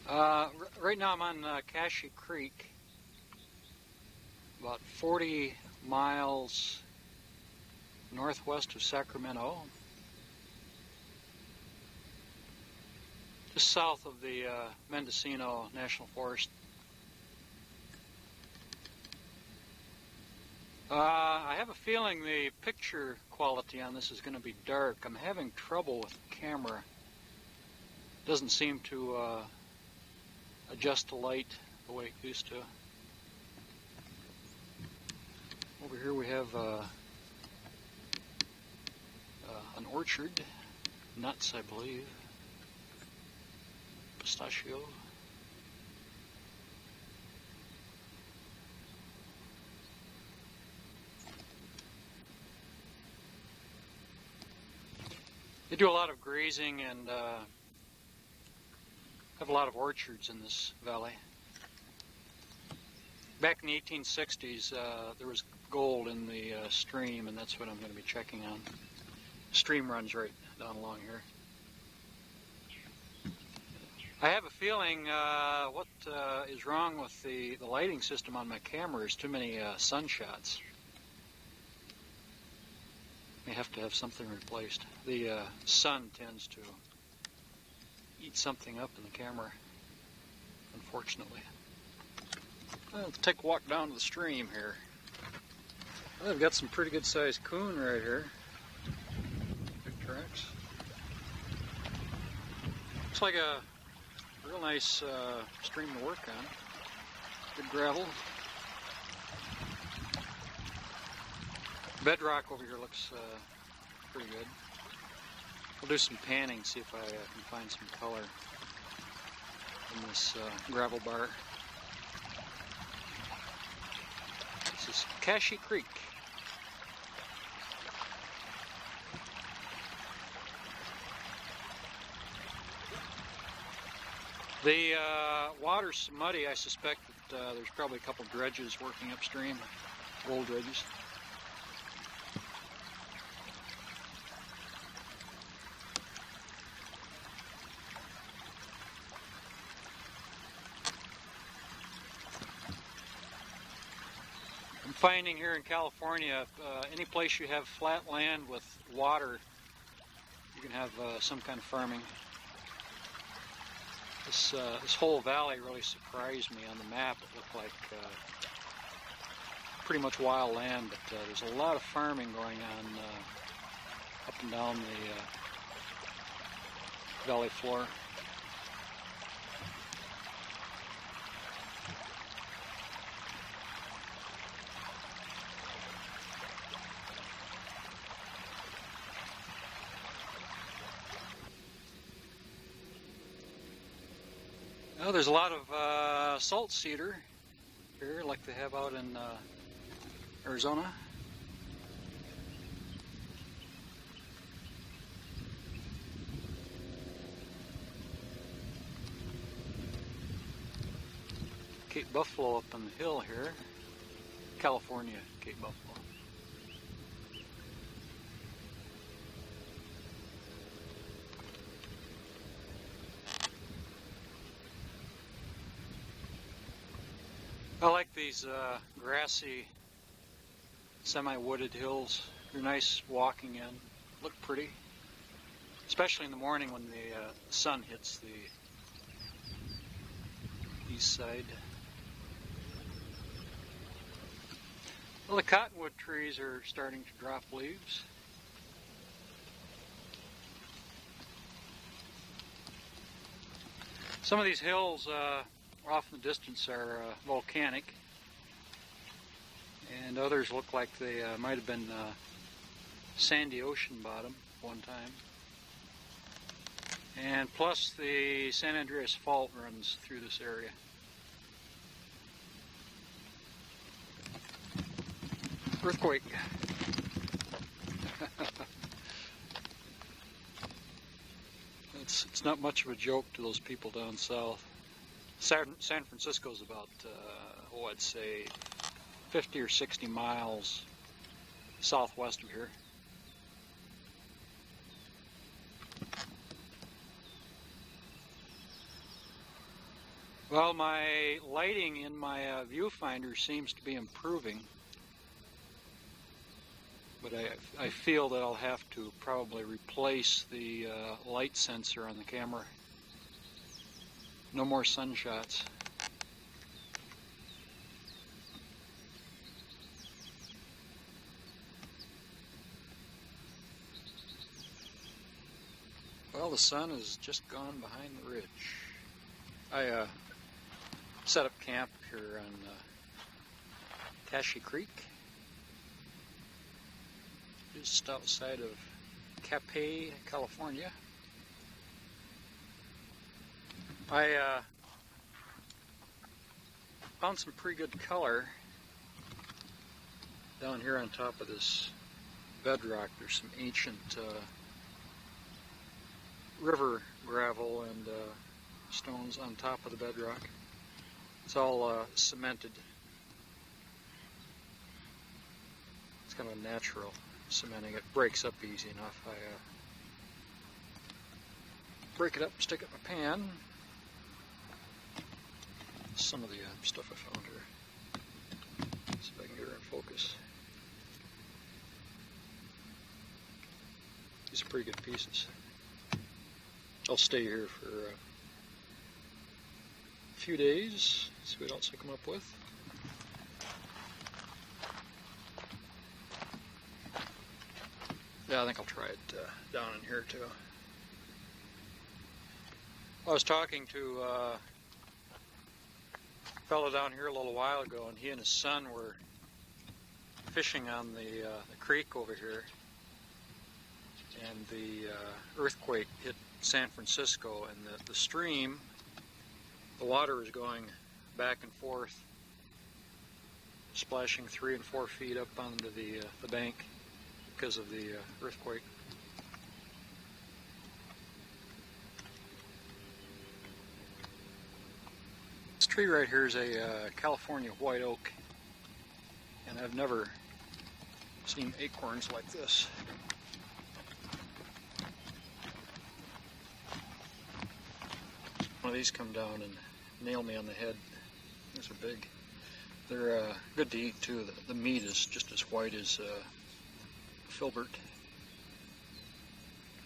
Right now I'm on Cashy Creek, about 40 miles northwest of Sacramento, just south of the Mendocino National Forest. I have a feeling the picture quality on this is going to be dark. I'm having trouble with the camera. It doesn't seem to adjust the light the way it used to. Over here we have an orchard, nuts I believe, pistachio. They do a lot of grazing and have a lot of orchards in this valley. Back in the 1860s, there was gold in the stream, and that's what I'm going to be checking on. The stream runs right down along here. I have a feeling what is wrong with the lighting system on my camera is too many sun shots. May have to have something replaced. The sun tends to eat something up in the camera, unfortunately. Let's take a walk down to the stream here. I've got some pretty good sized coon right here. Big tracks. Looks like a real nice stream to work on. Good gravel. Bedrock over here looks pretty good. I'll do some panning, see if I can find some color in this gravel bar. This is Cashy Creek. The water's muddy. I suspect that there's probably a couple dredges working upstream, old dredges. I'm finding here in California, any place you have flat land with water, you can have some kind of farming. This whole valley really surprised me. On the map it looked like pretty much wild land, but there's a lot of farming going on up and down the valley floor. Well, there's a lot of salt cedar here, like they have out in Arizona. Cape Buffalo up on the hill here. California Cape Buffalo. I like these grassy, semi-wooded hills. They're nice walking in. Look pretty, especially in the morning when the sun hits the east side. Well, the cottonwood trees are starting to drop leaves. Some of these hills off in the distance are volcanic, and others look like they might have been sandy ocean bottom one time. And plus the San Andreas Fault runs through this area. Earthquake. It's not much of a joke to those people down south. San Francisco's about, I'd say 50 or 60 miles southwest of here. Well, my lighting in my viewfinder seems to be improving, but I feel that I'll have to probably replace the light sensor on the camera. No more sun shots. Well, the sun has just gone behind the ridge. I set up camp here on Tashi Creek, just outside of Capay, California. I found some pretty good color down here on top of this bedrock. There's some ancient river gravel and stones on top of the bedrock. It's all cemented. It's kind of a natural cementing. It breaks up easy enough. I break it up, stick it in my pan. Some of the stuff I found here. See if I can get her in focus. These are pretty good pieces. I'll stay here for a few days, see what else I come up with. Yeah, I think I'll try it down in here too. I was talking to a fellow down here a little while ago, and he and his son were fishing on the creek over here, and the earthquake hit San Francisco, and the stream, the water is going back and forth, splashing 3 and 4 feet up onto the bank because of the earthquake. This tree right here is a California white oak, and I've never seen acorns like this. One of these come down and nail me on the head. These are big. They're good to eat too. The meat is just as white as filbert.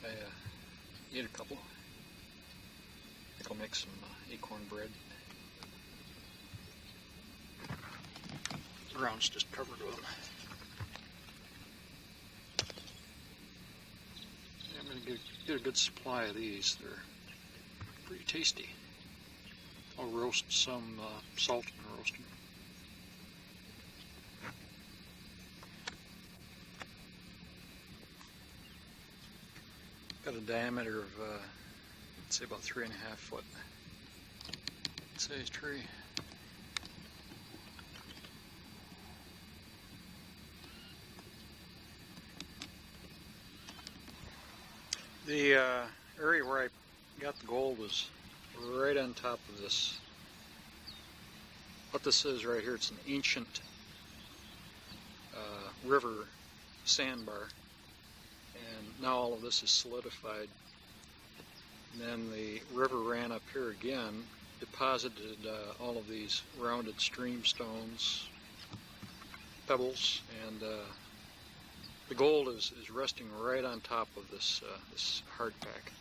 I ate a couple. I think I'll make some acorn bread. The ground's just covered with them. Yeah, I'm going to get a good supply of these. They're pretty tasty. I'll roast some, salt and roast them. Got a diameter of, let's say about 3.5 foot size tree. The area where I got the gold was right on top of this. What this is right here, it's an ancient river sandbar, and now all of this is solidified. And then the river ran up here again, deposited all of these rounded stream stones, pebbles, and the gold is resting right on top of this hard pack.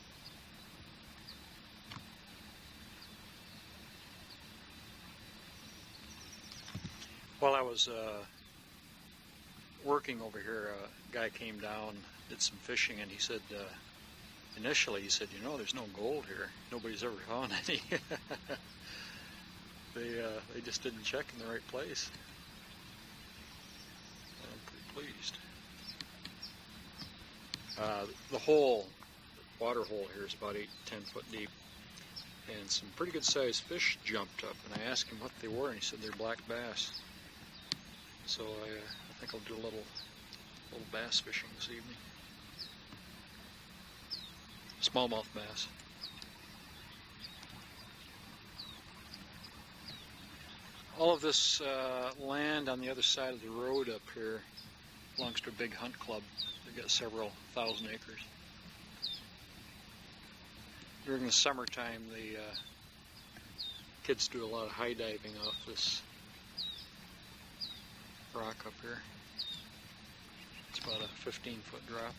While I was working over here, a guy came down, did some fishing, and he said, initially he said, you know, there's no gold here. Nobody's ever found any. They just didn't check in the right place. I'm pretty pleased. The hole, the water hole here is about 8-10 foot deep, and some pretty good sized fish jumped up, and I asked him what they were, and he said they're black bass. So I think I'll do a little bass fishing this evening. Smallmouth bass. All of this land on the other side of the road up here belongs to a big hunt club. They've got several thousand acres. During the summertime, Kids do a lot of high diving off this rock up here. It's about a 15-foot drop.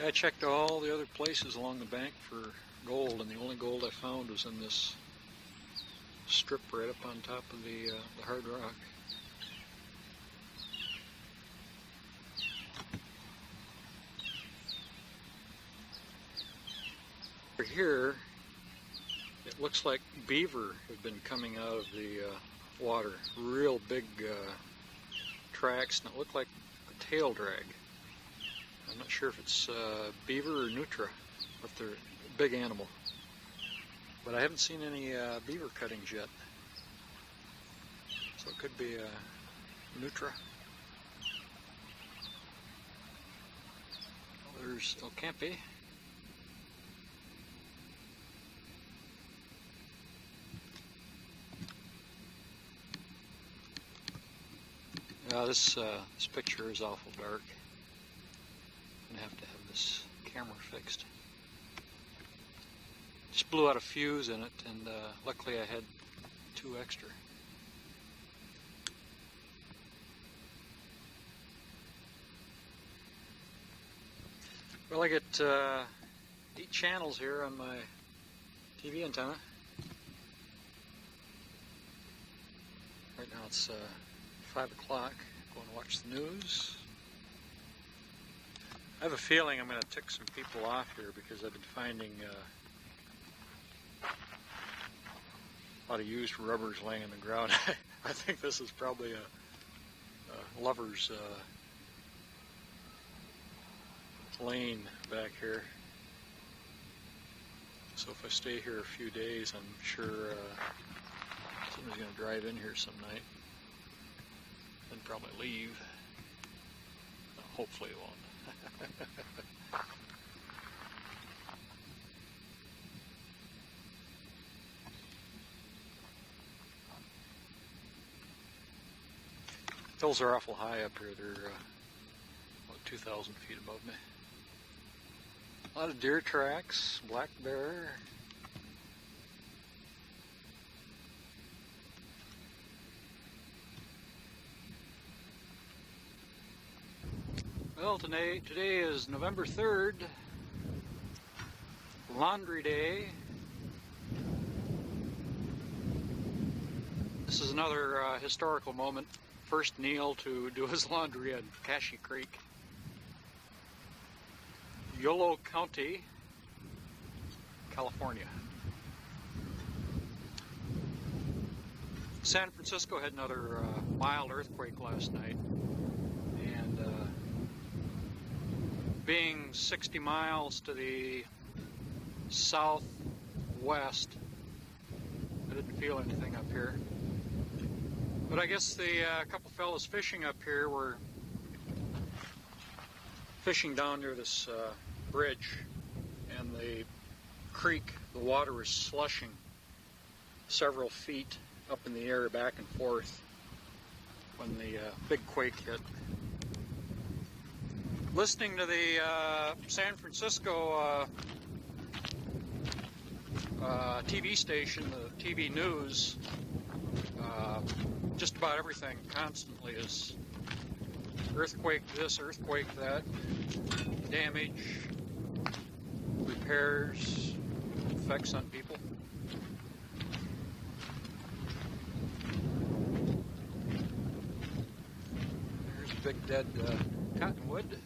I checked all the other places along the bank for gold, and the only gold I found was in this strip right up on top of the hard rock. Over here, it looks like beaver have been coming out of the water. Real big tracks, and it looked like a tail drag. I'm not sure if it's beaver or nutria, but they're a big animal. But I haven't seen any beaver cuttings yet. So it could be nutria. There's El Campi. This picture is awful dark. I'm gonna have to have this camera fixed. Just blew out a fuse in it, and luckily I had 2 extra. Well, I get 8 channels here on my TV antenna. Right now it's 5 o'clock. Going to watch the news. I have a feeling I'm going to tick some people off here because I've been finding a lot of used rubbers laying on the ground. I think this is probably a lover's lane back here. So if I stay here a few days, I'm sure somebody's going to drive in here some night and probably leave. Hopefully it won't. Hills are awful high up here. They're about 2,000 feet above me. A lot of deer tracks, black bear. Well, today is November 3rd, Laundry Day. This is another historical moment. First Kneale to do his laundry at Cache Creek. Yolo County, California. San Francisco had another mild earthquake last night. And being 60 miles to the southwest, I didn't feel anything up here. But I guess the couple fellas fishing up here were fishing down near this bridge, and the creek, the water was slushing several feet up in the air back and forth when the big quake hit. Listening to the San Francisco TV station, the TV news, just about everything constantly is earthquake this, earthquake that, damage, repairs, effects on people. There's a big dead cottonwood.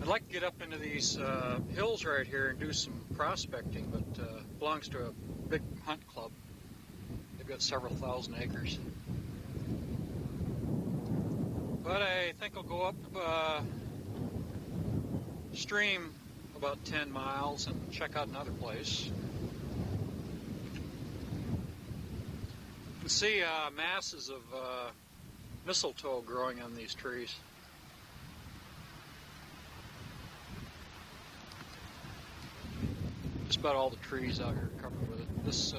I'd like to get up into these hills right here and do some prospecting, but it belongs to a big hunt club. They've got several thousand acres. But I think I'll go up stream about 10 miles and check out another place. You can see masses of mistletoe growing on these trees. just about all the trees out here are covered with it. This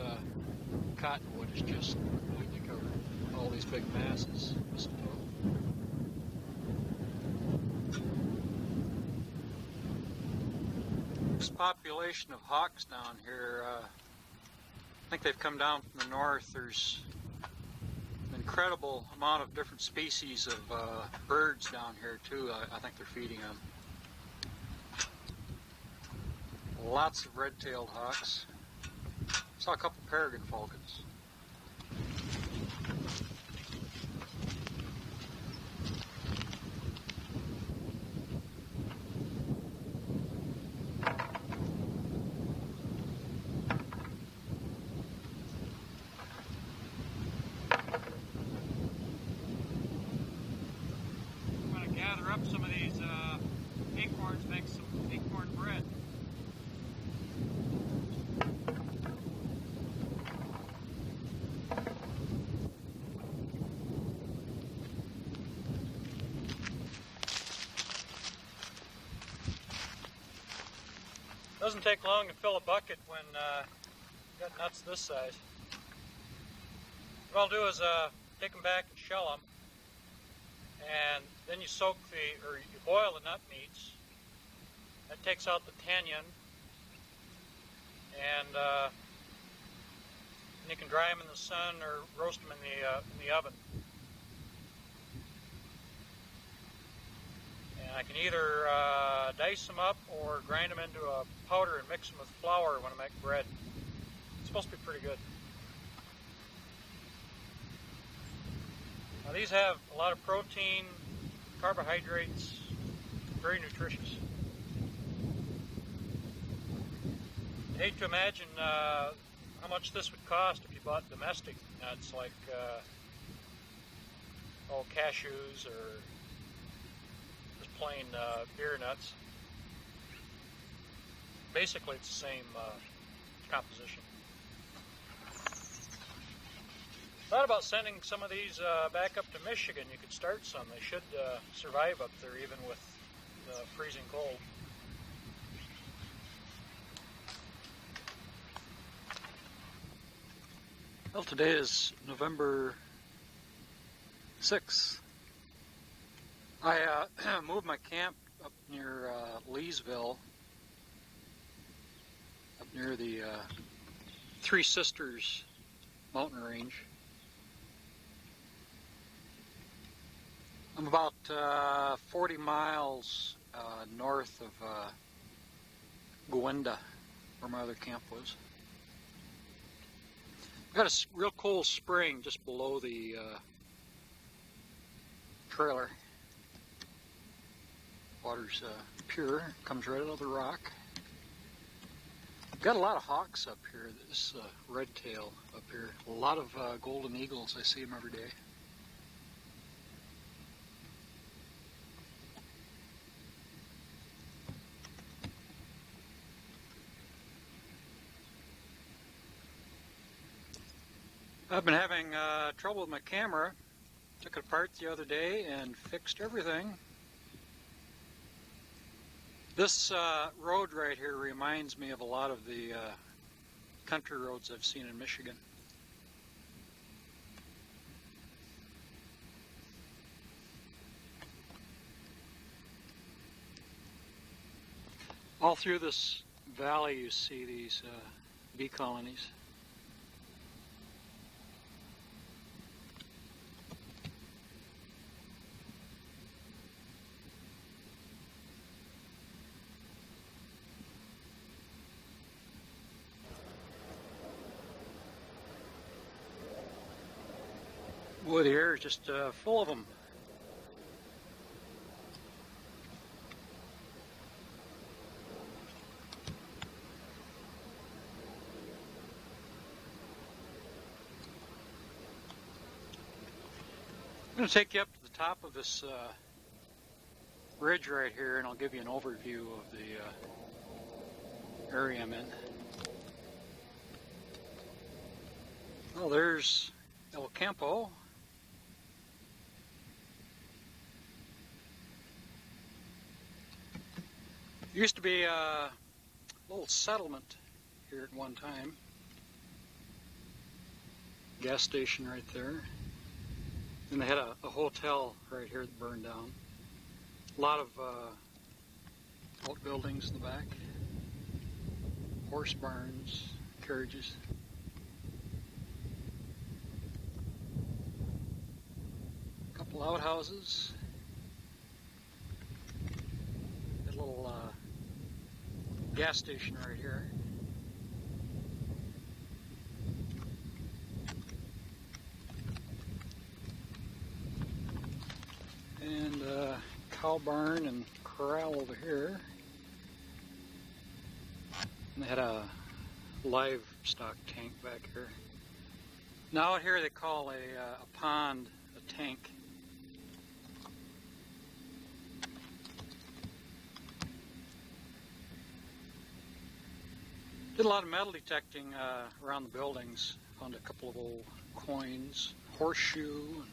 cottonwood is just completely covered. All these big masses. This population of hawks down here, I think they've come down from the north. There's an incredible amount of different species of birds down here too. I think they're feeding on. Lots of red-tailed hawks. Saw a couple peregrine falcons. I'm going to gather up some of these acorns, make some acorn bread. Doesn't take long to fill a bucket when you got nuts this size. What I'll do is take them back and shell them, and then you you boil the nut meats. That takes out the tannin, and you can dry them in the sun or roast them in the oven. And I can either dice them up or grind them into a powder and mix them with flour when I make bread. It's supposed to be pretty good. Now these have a lot of protein, carbohydrates, very nutritious. I hate to imagine how much this would cost if you bought domestic nuts like cashews or just plain beer nuts. Basically, it's the same composition. Thought about sending some of these back up to Michigan. You could start some. They should survive up there even with the freezing cold. Well, today is November 6th. I moved my camp up near Leesville, up near the Three Sisters mountain range. I'm about 40 miles north of Gwenda, where my other camp was. I've got a real cool spring just below the trailer. Water's pure, comes right out of the rock. Got a lot of hawks up here. This red tail up here. A lot of golden eagles. I see them every day. I've been having trouble with my camera. Took it apart the other day and fixed everything. This road right here reminds me of a lot of the country roads I've seen in Michigan. All through this valley you see these bee colonies. Boy, the air is just full of them. I'm going to take you up to the top of this ridge right here, and I'll give you an overview of the area I'm in. Well, there's El Campo. Used to be a little settlement here at one time. Gas station right there. And they had a hotel right here that burned down. A lot of outbuildings in the back. Horse barns, carriages. A couple outhouses. A little gas station right here. And cow barn and corral over here. And they had a livestock tank back here. Now out here they call a pond a tank. Did a lot of metal detecting around the buildings. Found a couple of old coins, horseshoe.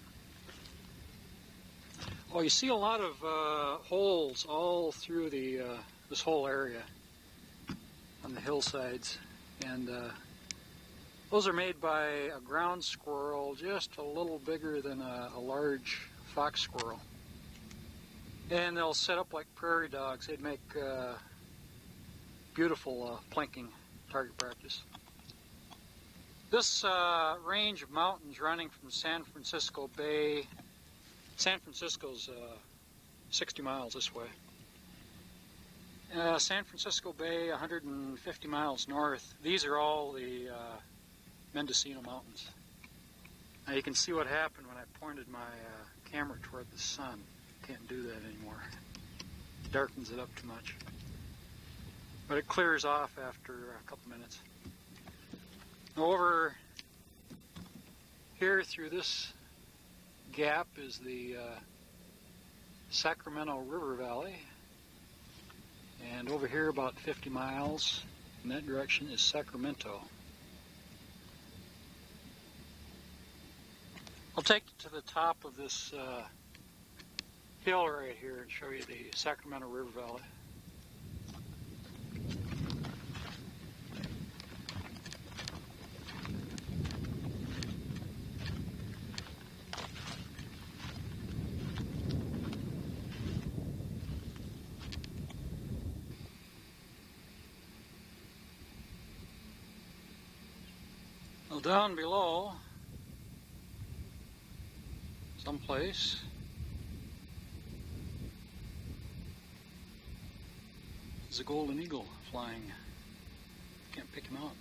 Oh, you see a lot of holes all through this whole area on the hillsides, and those are made by a ground squirrel just a little bigger than a large fox squirrel. And they'll set up like prairie dogs. They'd make beautiful plinking target practice. This range of mountains running from San Francisco Bay. San Francisco's 60 miles this way. San Francisco Bay, 150 miles north. These are all the Mendocino Mountains. Now you can see what happened when I pointed my camera toward the sun. Can't do that anymore. It darkens it up too much. But it clears off after a couple minutes. Over here through this gap is the Sacramento River Valley, and over here about 50 miles in that direction is Sacramento. I'll take you to the top of this hill right here and show you the Sacramento River Valley. Well, down below, someplace, is a golden eagle flying. Can't pick him out.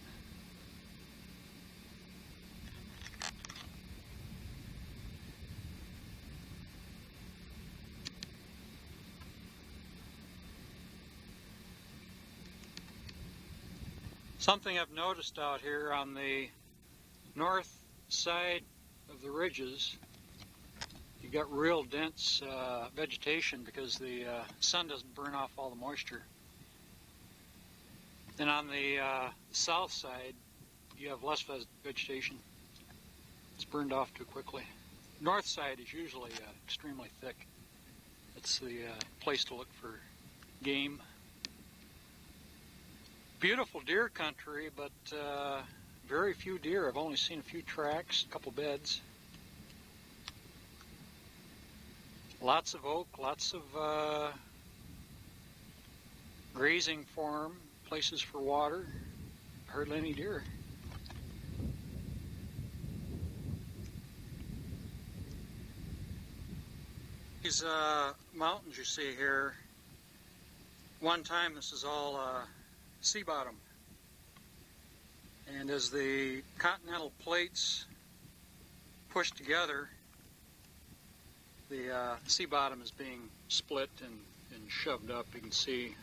Something I've noticed out here on the north side of the ridges, you got real dense vegetation because the sun doesn't burn off all the moisture. Then on the south side, you have less vegetation. It's burned off too quickly. North side is usually extremely thick. It's the place to look for game. Beautiful deer country, but very few deer. I've only seen a few tracks, a couple beds. Lots of oak, lots of grazing farm, places for water. Hardly any deer. These mountains you see here, one time this is all sea bottom. And as the continental plates push together, the sea bottom is being split and shoved up. You can see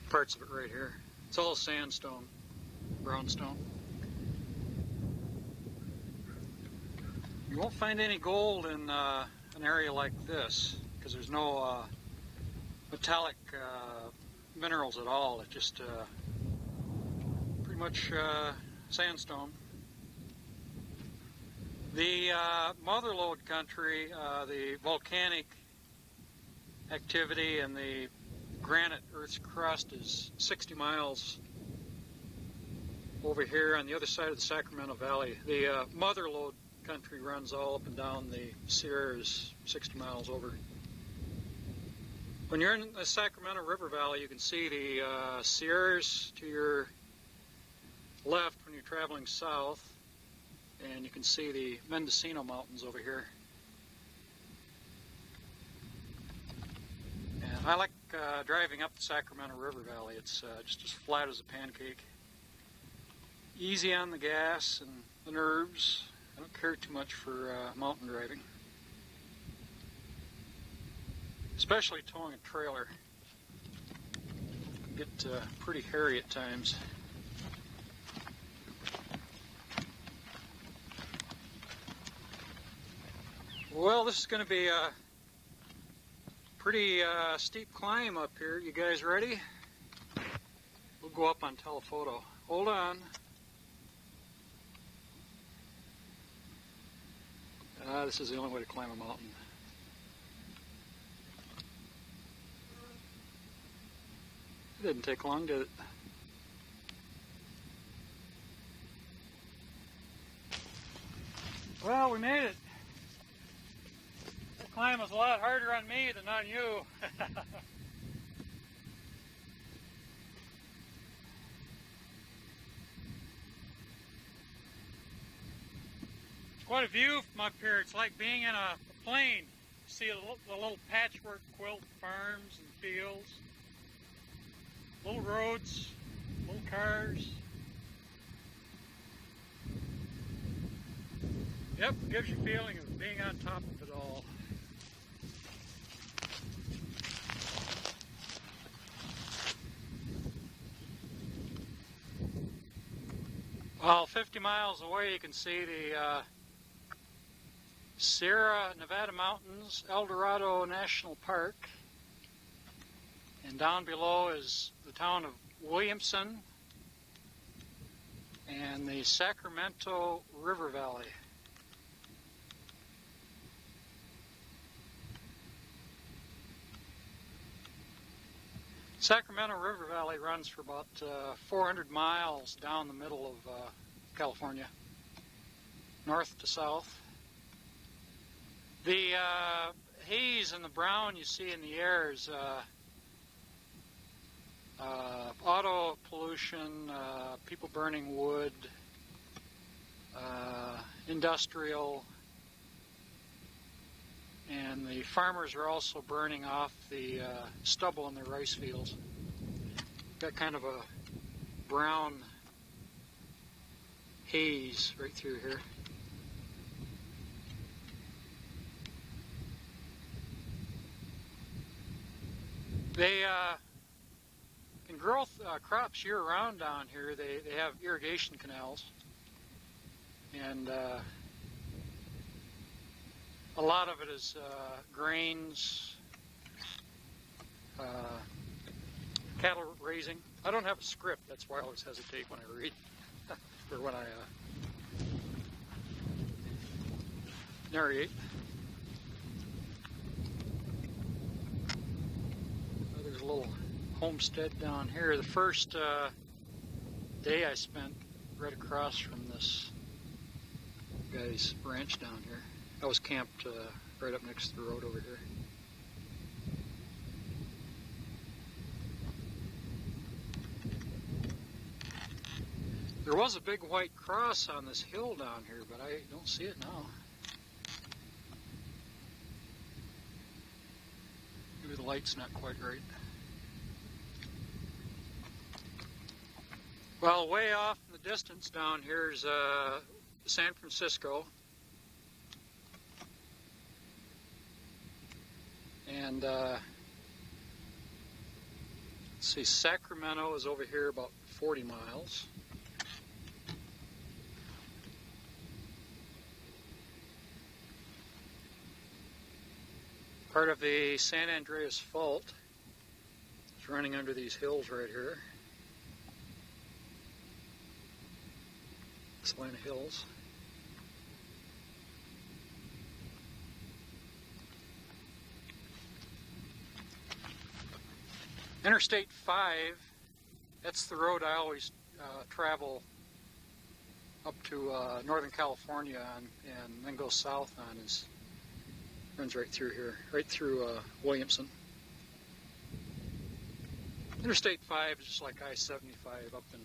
parts of it right here. It's all sandstone, brownstone. You won't find any gold in an area like this because there's no metallic minerals at all. It's just pretty much sandstone. The mother lode country, the volcanic activity and the granite Earth's crust is 60 miles over here on the other side of the Sacramento Valley. The mother lode country runs all up and down the Sierras, 60 miles over. When you're in the Sacramento River Valley, you can see the Sierras to your left when you're traveling south, and you can see the Mendocino Mountains over here. And I like driving up the Sacramento River Valley. It's just as flat as a pancake. Easy on the gas and the nerves. I don't care too much for mountain driving. Especially towing a trailer. It can get pretty hairy at times. Well, this is going to be a pretty steep climb up here. You guys ready? We'll go up on telephoto. Hold on. This is the only way to climb a mountain. It didn't take long, did it? Well, we made it. The climb was a lot harder on me than on you. Quite a view from up here. It's like being in a plane. See the little patchwork quilt farms and fields, little roads, little cars. Yep, gives you a feeling of being on top of it all. Well, 50 miles away you can see the Sierra Nevada Mountains, El Dorado National Park, and down below is the town of Williamson and the Sacramento River Valley. Sacramento River Valley runs for about 400 miles down the middle of California, north to south. The haze and the brown you see in the air is auto pollution, people burning wood, industrial, and the farmers are also burning off the stubble in their rice fields. Got kind of a brown haze right through here. They can grow crops year-round down here. They have irrigation canals, and a lot of it is grains, cattle raising. I don't have a script, that's why I always hesitate when I read, or when I narrate. There's a little homestead down here. The first day I spent right across from this guy's ranch down here. I was camped right up next to the road over here. There was a big white cross on this hill down here, but I don't see it now. Maybe the light's not quite right. Well, way off in the distance down here is San Francisco. And let's see, Sacramento is over here about 40 miles. Part of the San Andreas Fault is running under these hills right here. This line of hills. Interstate 5, that's the road I always travel up to Northern California and then goes south on his, runs right through here, right through Williamson. Interstate 5 is just like I-75 up in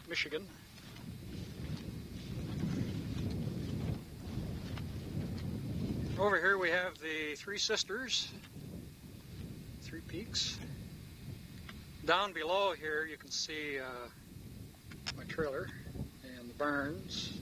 Michigan. Over here we have the Three Sisters, Three Peaks. Down below here you can see my trailer and the barns.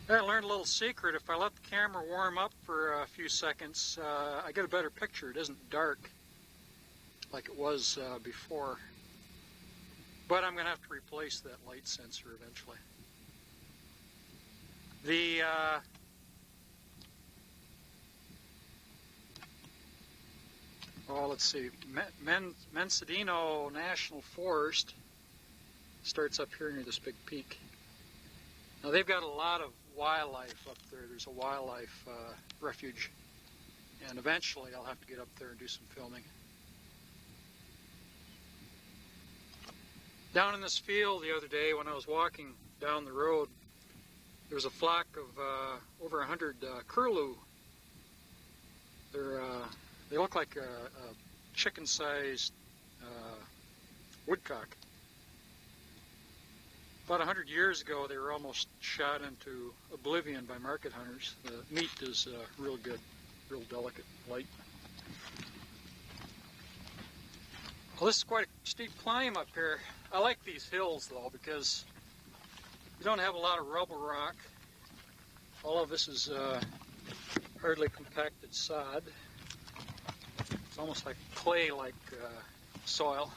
I learned a little secret. If I let the camera warm up for a few seconds, I get a better picture. It isn't dark like it was before. But I'm going to have to replace that light sensor eventually. The let's see, Mensadino National Forest starts up here near this big peak. Now they've got a lot of wildlife up there. There's a wildlife refuge, and eventually I'll have to get up there and do some filming. Down in this field the other day when I was walking down the road, there was a flock of over 100 curlew. They look like a chicken-sized woodcock. About 100 years ago, they were almost shot into oblivion by market hunters. The meat is real good, real delicate, light. Well, this is quite a steep climb up here. I like these hills, though, because you don't have a lot of rubble rock. All of this is hardly compacted sod. It's almost like clay-like soil.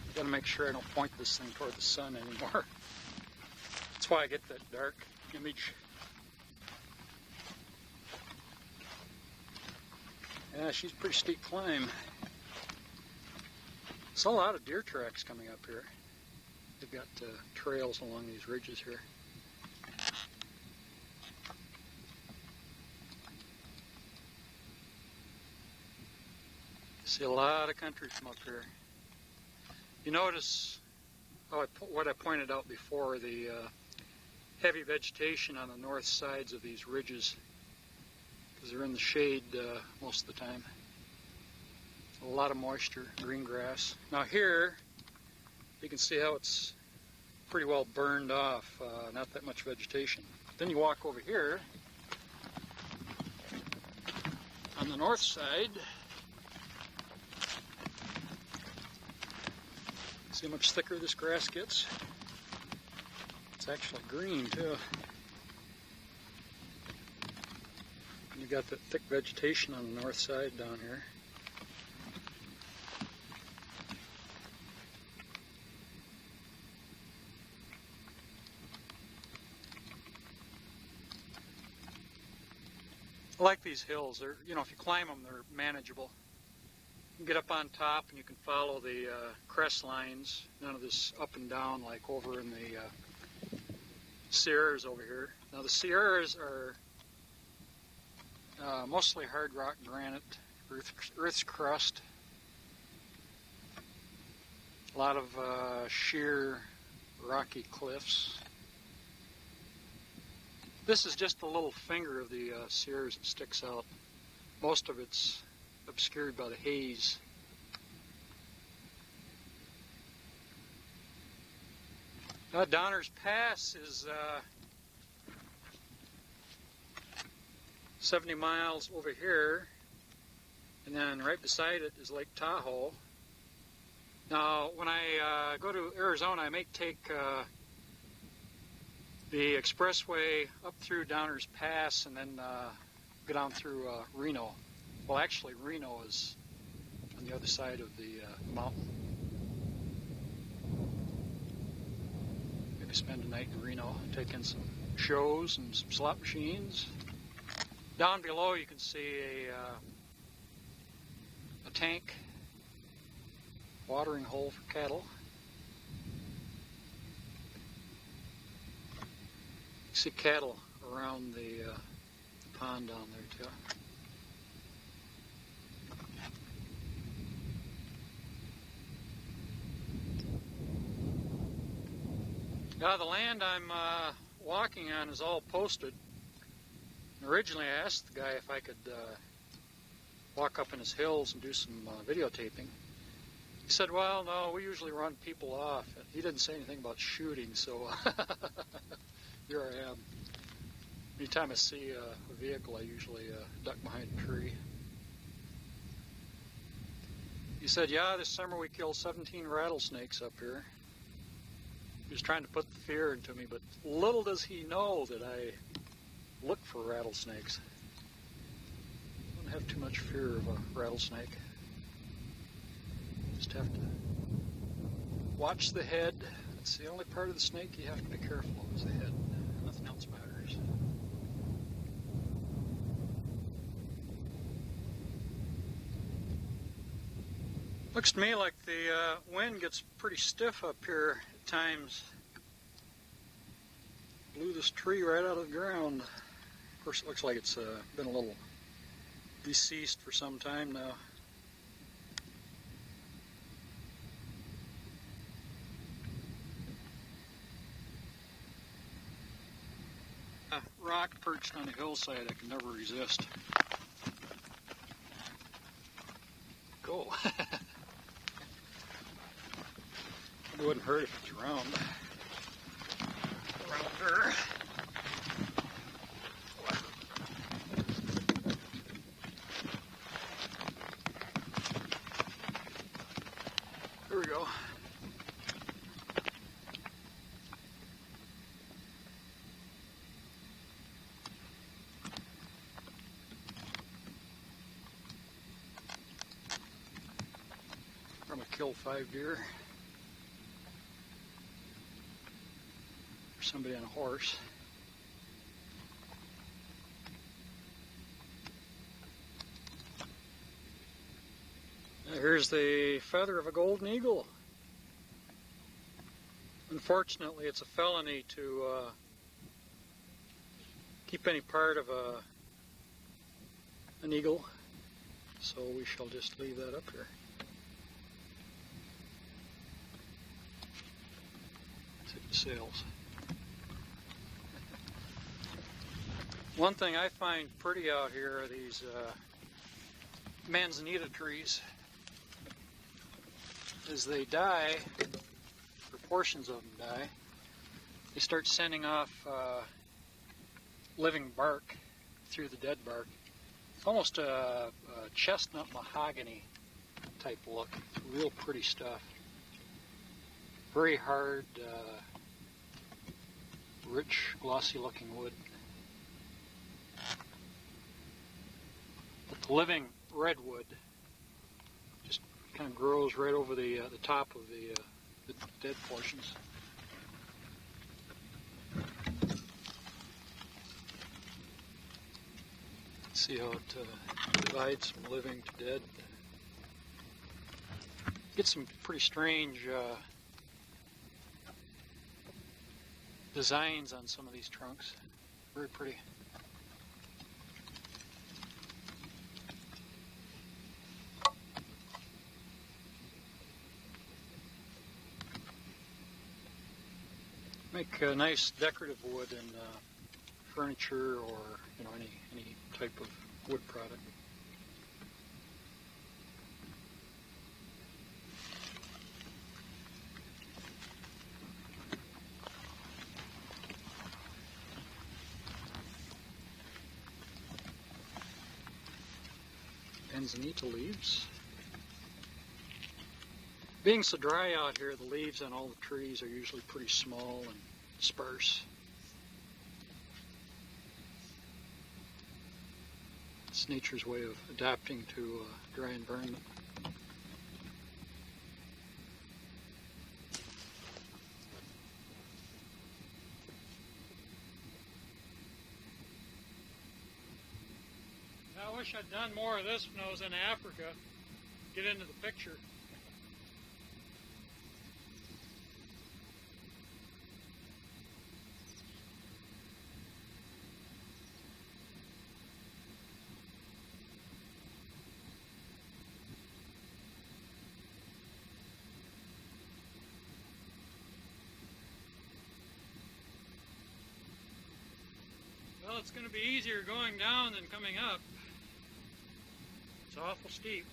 I've got to make sure I don't point this thing toward the sun anymore. That's why I get that dark image. Yeah, she's a pretty steep climb. There's a lot of deer tracks coming up here. They've got trails along these ridges here. See a lot of country from up here. You notice what I pointed out before, the heavy vegetation on the north sides of these ridges, because they're in the shade most of the time. A lot of moisture, green grass. Now here, you can see how it's pretty well burned off, not that much vegetation. Then you walk over here, on the north side, see how much thicker this grass gets? It's actually green too. And you got that thick vegetation on the north side down here. I like these hills. They're, you know, if you climb them, they're manageable. You can get up on top and you can follow the crest lines. None of this up and down like over in the Sierras over here. Now the Sierras are mostly hard rock granite, earth's crust. A lot of sheer rocky cliffs. This is just a little finger of the Sierras that sticks out. Most of it's obscured by the haze. Donner's Pass is 70 miles over here, and then right beside it is Lake Tahoe. Now, when I go to Arizona, I may take the expressway up through Donner's Pass and then go down through Reno. Well, actually, Reno is on the other side of the mountain. Maybe spend a night in Reno, take in some shows and some slot machines. Down below, you can see a tank, watering hole for cattle. see cattle around the pond down there too. Now the land I'm walking on is all posted. Originally I asked the guy if I could walk up in his hills and do some videotaping. He said, well, no, we usually run people off. He didn't say anything about shooting, so here I am. Anytime I see a vehicle, I usually duck behind a tree. He said, yeah, this summer we killed 17 rattlesnakes up here. He was trying to put the fear into me, but little does he know that I look for rattlesnakes. I don't have too much fear of a rattlesnake. Just have to watch the head. That's the only part of the snake you have to be careful of is the head. Nothing else matters. Looks to me like the wind gets pretty stiff up here at times. Blew this tree right out of the ground. Of course, it looks like it's been a little deceased for some time now. A rock perched on a hillside I can never resist. Go. It wouldn't hurt if it's round. Rounder. There we go. I'm gonna kill 5 deer. Or somebody on a horse. Now here's the feather of a golden eagle. Unfortunately, it's a felony to keep any part of an eagle, so we shall just leave that up here. Take the sails. One thing I find pretty out here are these manzanita trees. As they die, or portions of them die, they start sending off living bark through the dead bark. It's almost a chestnut mahogany type look. Real pretty stuff. Very hard, rich, glossy looking wood. But the living redwood just kind of grows right over the top of the dead portions. See how it divides from living to dead. Get some pretty strange designs on some of these trunks. Very pretty. Make a nice decorative wood in furniture or any type of wood product. Manzanita leaves. Being so dry out here, the leaves on all the trees are usually pretty small and sparse. It's nature's way of adapting to a dry environment. I wish I'd done more of this when I was in Africa. Get into the picture. Well, it's going to be easier going down than coming up. It's awful steep.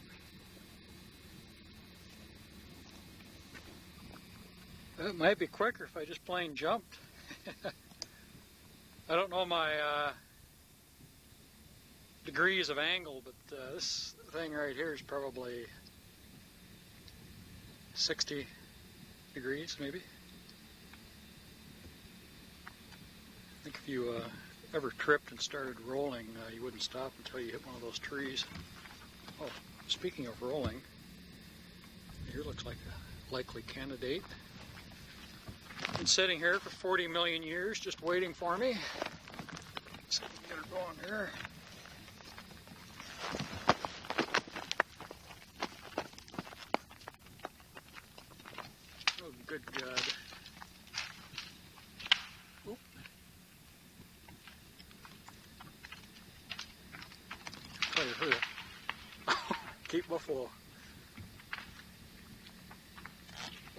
It might be quicker if I just plain jumped. I don't know my degrees of angle, but this thing right here is probably 60 degrees, maybe. I think if you ever tripped and started rolling, you wouldn't stop until you hit one of those trees. Oh, speaking of rolling, here looks like a likely candidate. Been sitting here for 40 million years, just waiting for me. Let's get her going here. Oh, good God. Oop. Oh, you heard it. Cape Buffalo.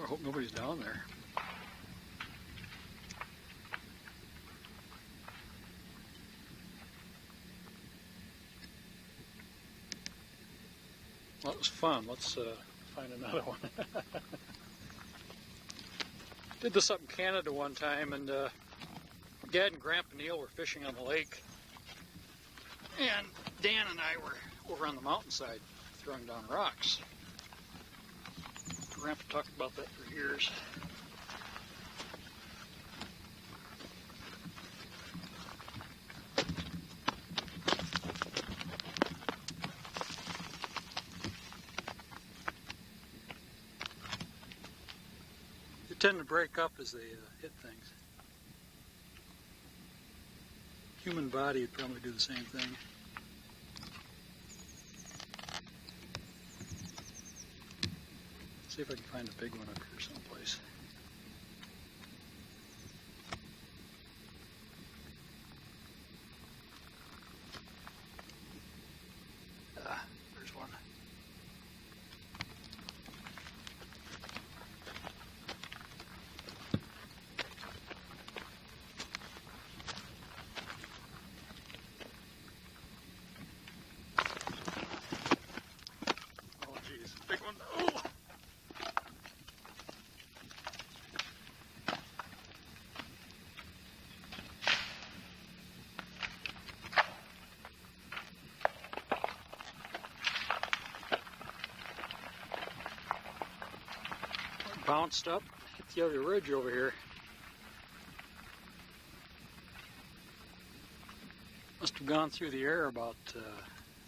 I hope nobody's down there. Well, it was fun. Let's find another one. Did this up in Canada one time, and Dad and Grandpa Kneale were fishing on the lake, and Dan and I were over on the mountainside throwing down rocks. Grandpa talked about that for years. They tend to break up as they hit things. Human body would probably do the same thing. See if I can find a big one up here someplace. Ah, there's one. Oh, geez, big one. Oh! Bounced up, hit the other ridge over here. Must have gone through the air about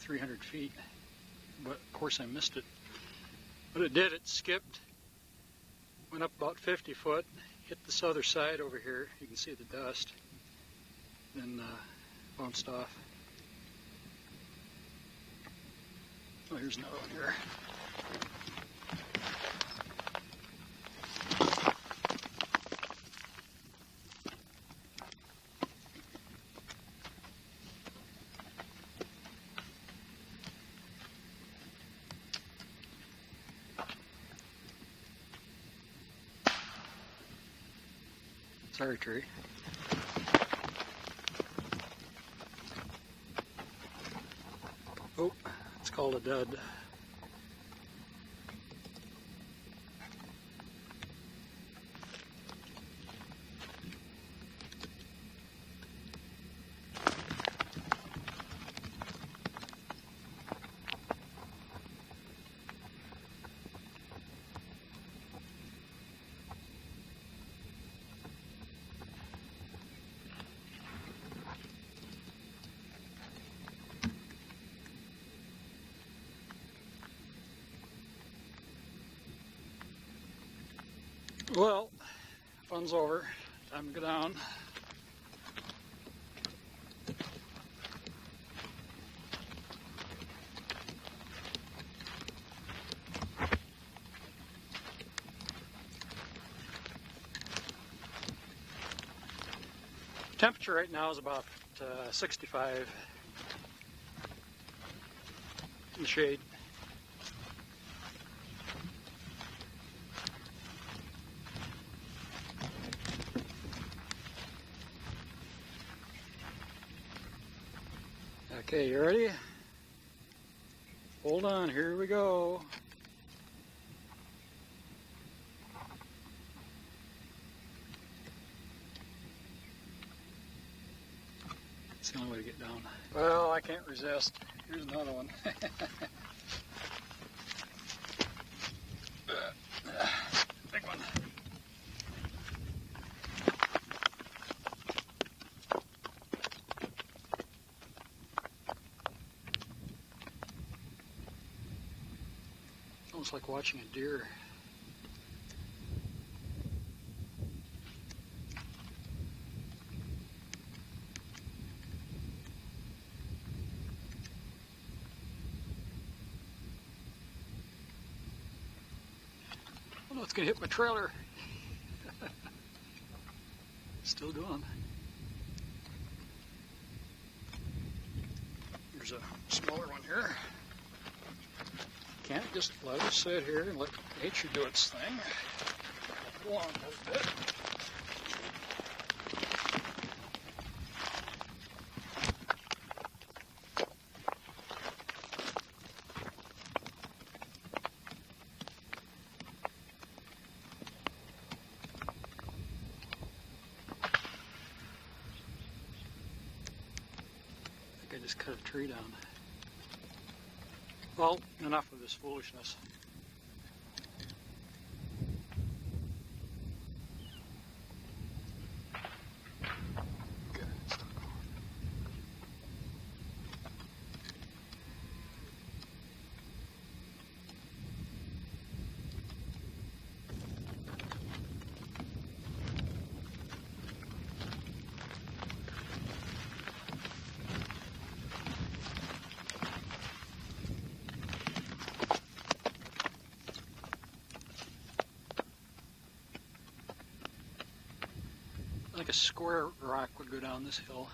300 feet, but of course I missed it. But it did, it skipped, went up about 50 foot, hit this other side over here, you can see the dust, then bounced off. Oh, here's another one here. Sorry, tree. Oh, it's called a dud. Well, fun's over. Time to go down. Temperature right now is about 65 in the shade. Okay, you ready? Hold on, here we go. It's the only way to get down. Well, I can't resist. Here's another one. Big one. Almost like watching a deer. Oh no, it's gonna hit my trailer. Still going. Here's a smaller one here. Can't just let it sit here and let nature do its thing. Go on a little bit. I just cut a tree down. Well, enough of this foolishness. Okay, stop going. I think a square rock would go down this hill.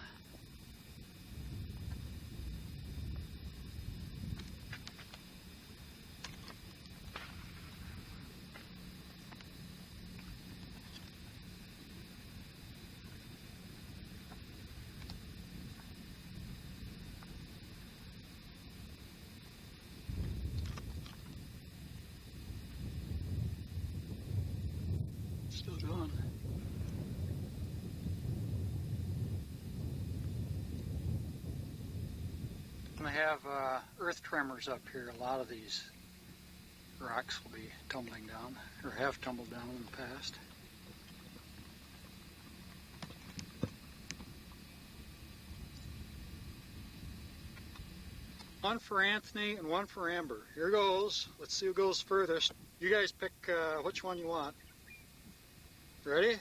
Still going. I have earth tremors up here. A lot of these rocks will be tumbling down, or have tumbled down in the past. One for Anthony and one for Amber. Here goes. Let's see who goes furthest. You guys pick which one you want. Ready?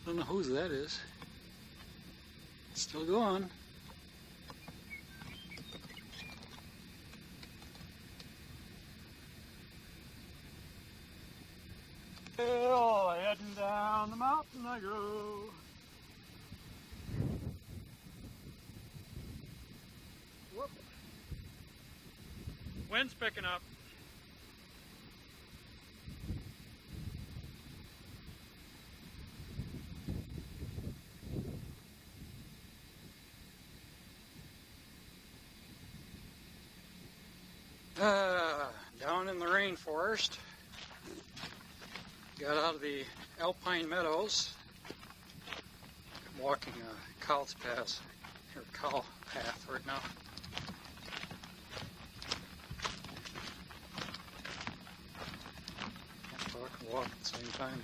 I don't know whose that is. It's still going. Well, heading down the mountain I go. Whoop. Wind's picking up. Down in the rainforest, got out of the alpine meadows, I'm walking a cow's path, or cow path right now. Can't talk and walk at the same time.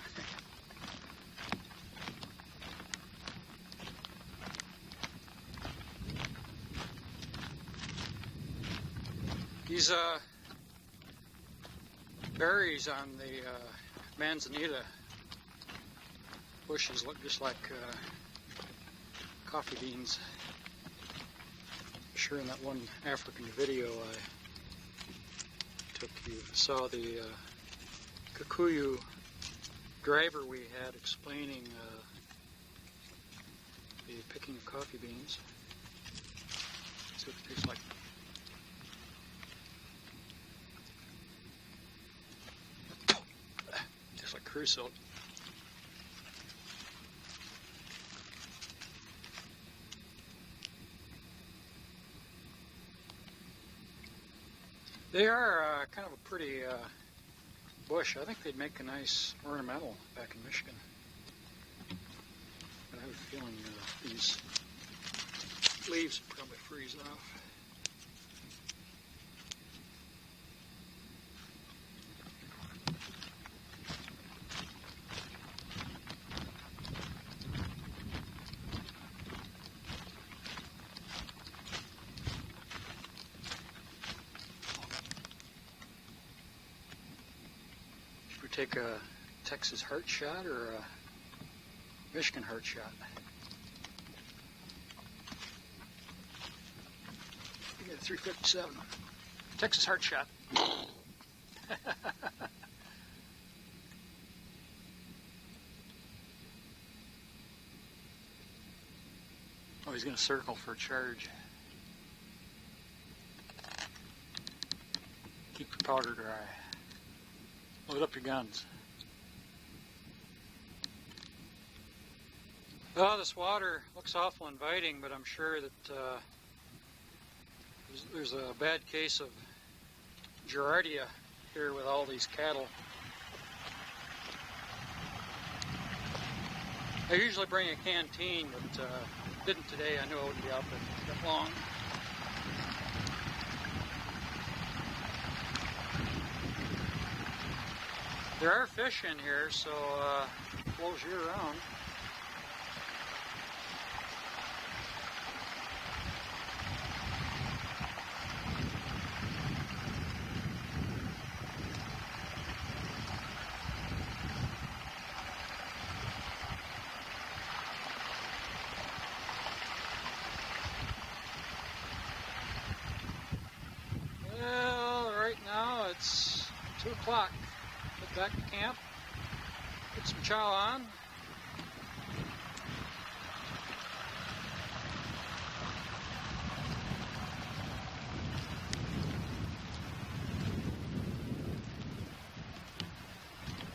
These berries on the manzanita bushes look just like coffee beans. I'm sure in that one African video I took, you saw the Kikuyu driver we had explaining Be picking coffee beans. See what it tastes like. Tastes like creosote. They are kind of a pretty bush. I think they'd make a nice ornamental back in Michigan. But I have a feeling these leaves would probably freeze off. Take a Texas heart shot or a Michigan heart shot. You get a 357. Texas heart shot. Oh, he's going to circle for a charge. Keep your powder dry. Load up your guns. Oh, this water looks awful inviting, but I'm sure that there's a bad case of Giardia here with all these cattle. I usually bring a canteen, but didn't today. I knew I wouldn't be out there that long. There are fish in here, so it flows year round. Well, right now it's 2 o'clock. Get back to camp, put some chow on.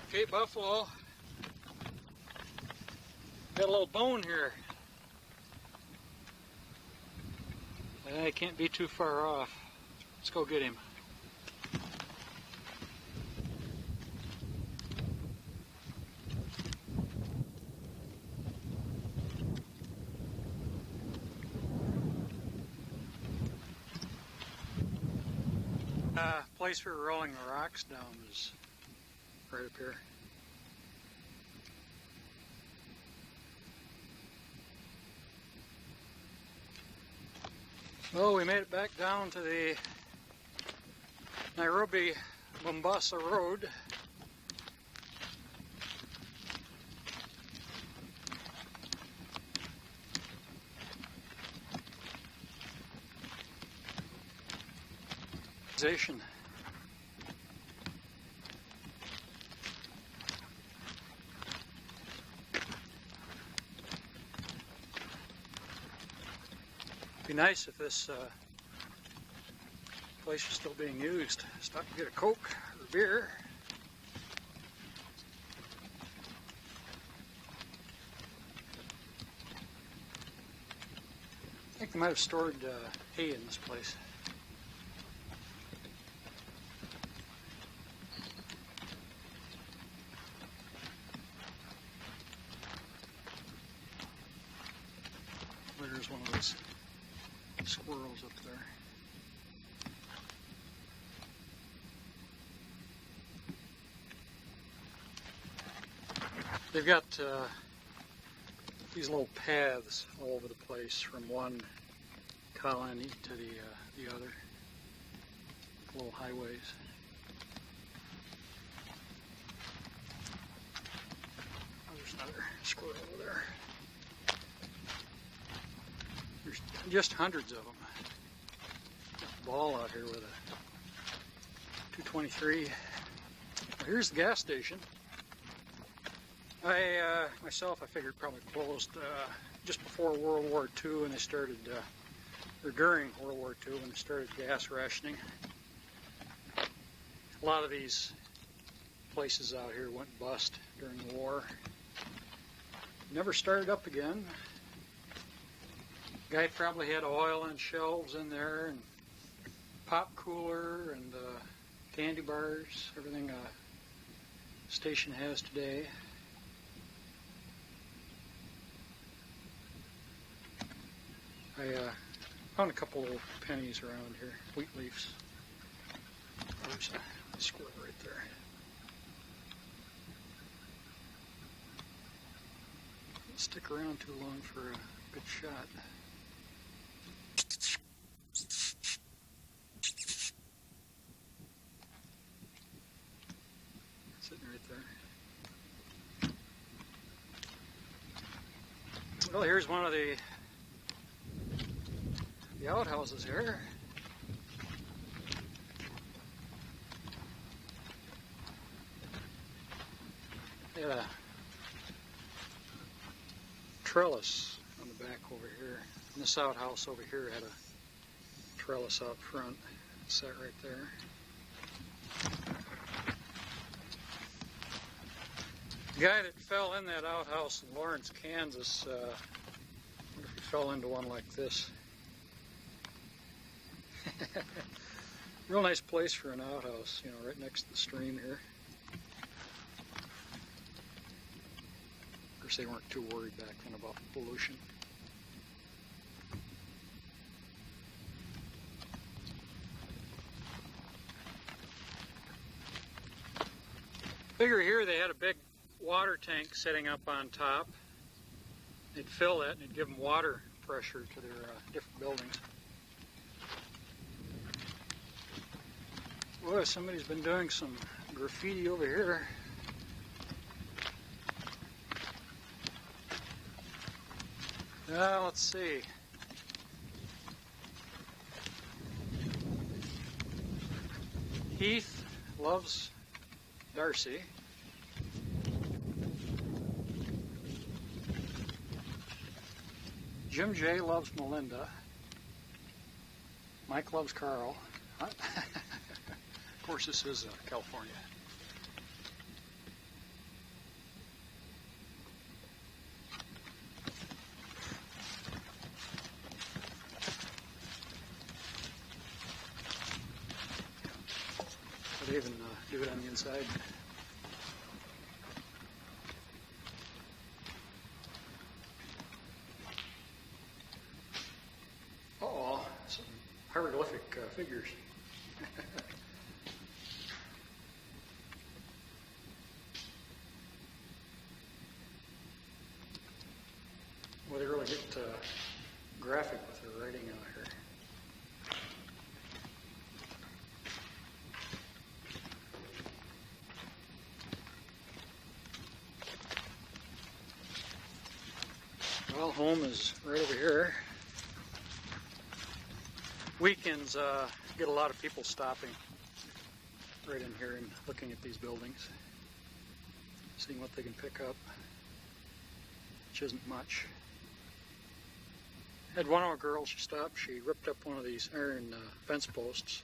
Okay, buffalo. Got a little bone here. I can't be too far off. Let's go get him. Place we were rolling the rocks down is right up here. Well, we made it back down to the Nairobi-Mombasa Road. Be nice if this place was still being used. Stop and get a Coke or beer. I think they might have stored hay in this place. There's one of those squirrels up there. They've got these little paths all over the place from one colony to the other. Little highways. Oh, there's another squirrel over there. There's just hundreds of them. Ball out here with a 223. Well, here's the gas station. I figured probably closed just before World War II when they started, or during World War II when they started gas rationing. A lot of these places out here went bust during the war. Never started up again. Guy probably had oil on shelves in there and pop cooler and candy bars, everything a station has today. I found a couple little pennies around here, wheat leaves. There's a squirrel right there. Don't stick around too long for a good shot. Sitting right there. Well, here's one of the outhouses here. They had a trellis on the back over here. And this outhouse over here had a trellis out front. It's that right there. The guy that fell in that outhouse in Lawrence, Kansas, I wonder if he fell into one like this. Real nice place for an outhouse, you know, right next to the stream here. Of course, they weren't too worried back then about pollution. Figure here they had a big water tank sitting up on top. They'd fill that and it'd give them water pressure to their different buildings. Boy, somebody's been doing some graffiti over here. Let's see. Heath loves Darcy. Jim J loves Melinda. Mike loves Carl. Of course, this is California. They even do it on the inside. Uh-oh, some hieroglyphic figures. Well, they really get graphic with their writing out here. Well, home is right over here. Weekends get a lot of people stopping right in here and looking at these buildings, seeing what they can pick up, which isn't much. Had one of our girls, she stopped, she ripped up one of these iron fence posts,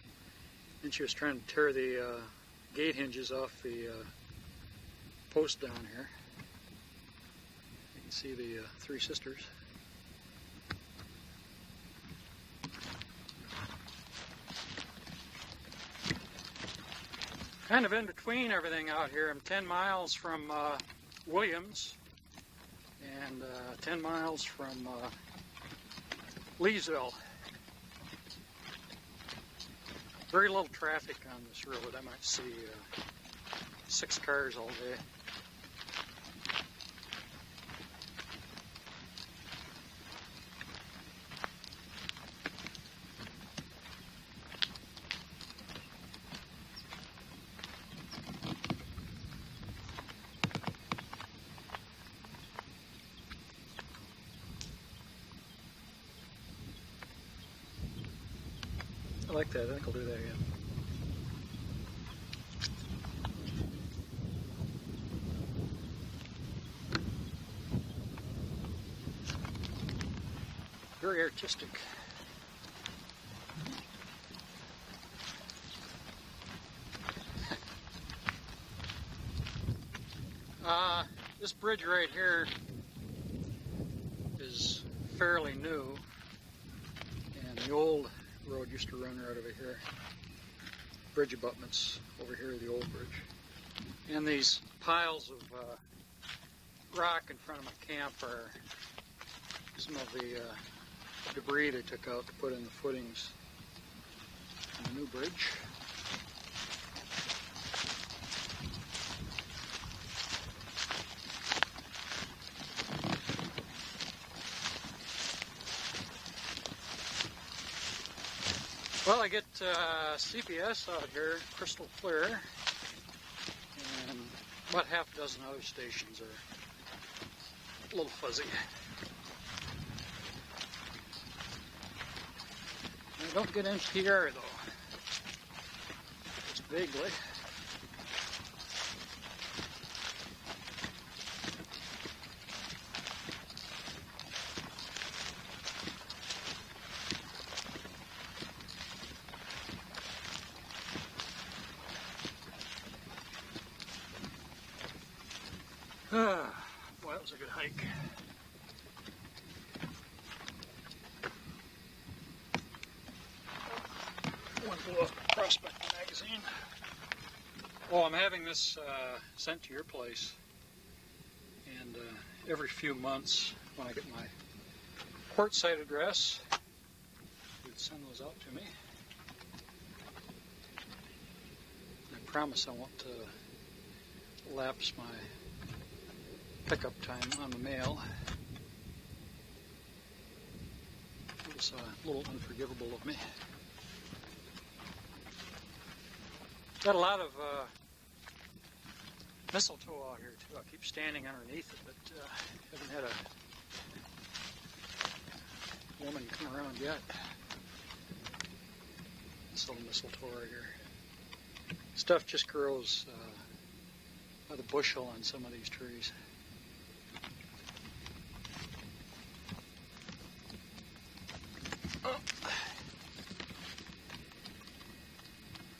and she was trying to tear the gate hinges off the post down here. You can see the three sisters. Kind of in between everything out here. I'm 10 miles from Williams and 10 miles from Leesville. Very little traffic on this road. I might see 6 cars all day. I like that. I think I'll do that again. very artistic. This bridge right here is fairly new, and the old road used to run right over here. Bridge abutments over here, the old bridge. And these piles of rock in front of my camp are some of the debris they took out to put in the footings on the new bridge. Well, I get CPS out here, crystal clear, and about half a dozen other stations are a little fuzzy. I don't get NPR though, just vaguely. Boy, that was a good hike. One blew up Prospect magazine. Oh, I'm having this sent to your place, and every few months when I get my quartzite address, you'd send those out to me. I promise I won't lapse my pickup time on the mail. It was a little unforgivable of me. Got a lot of mistletoe out here too. I keep standing underneath it, but haven't had a woman come around yet. This little mistletoe right here. Stuff just grows by the bushel on some of these trees.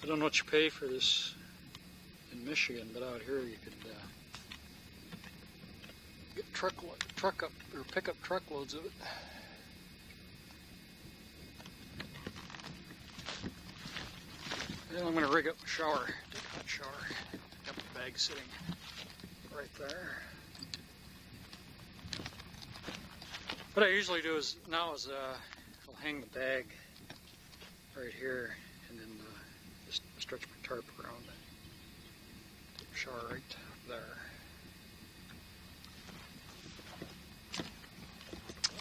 I don't know what you pay for this in Michigan, but out here you could get pick up truckloads of it. Then I'm going to rig up a shower, take a hot shower. Got the bag sitting right there. What I usually do is I'll hang the bag right here, and then just stretch my tarp around it. Take a shower right there.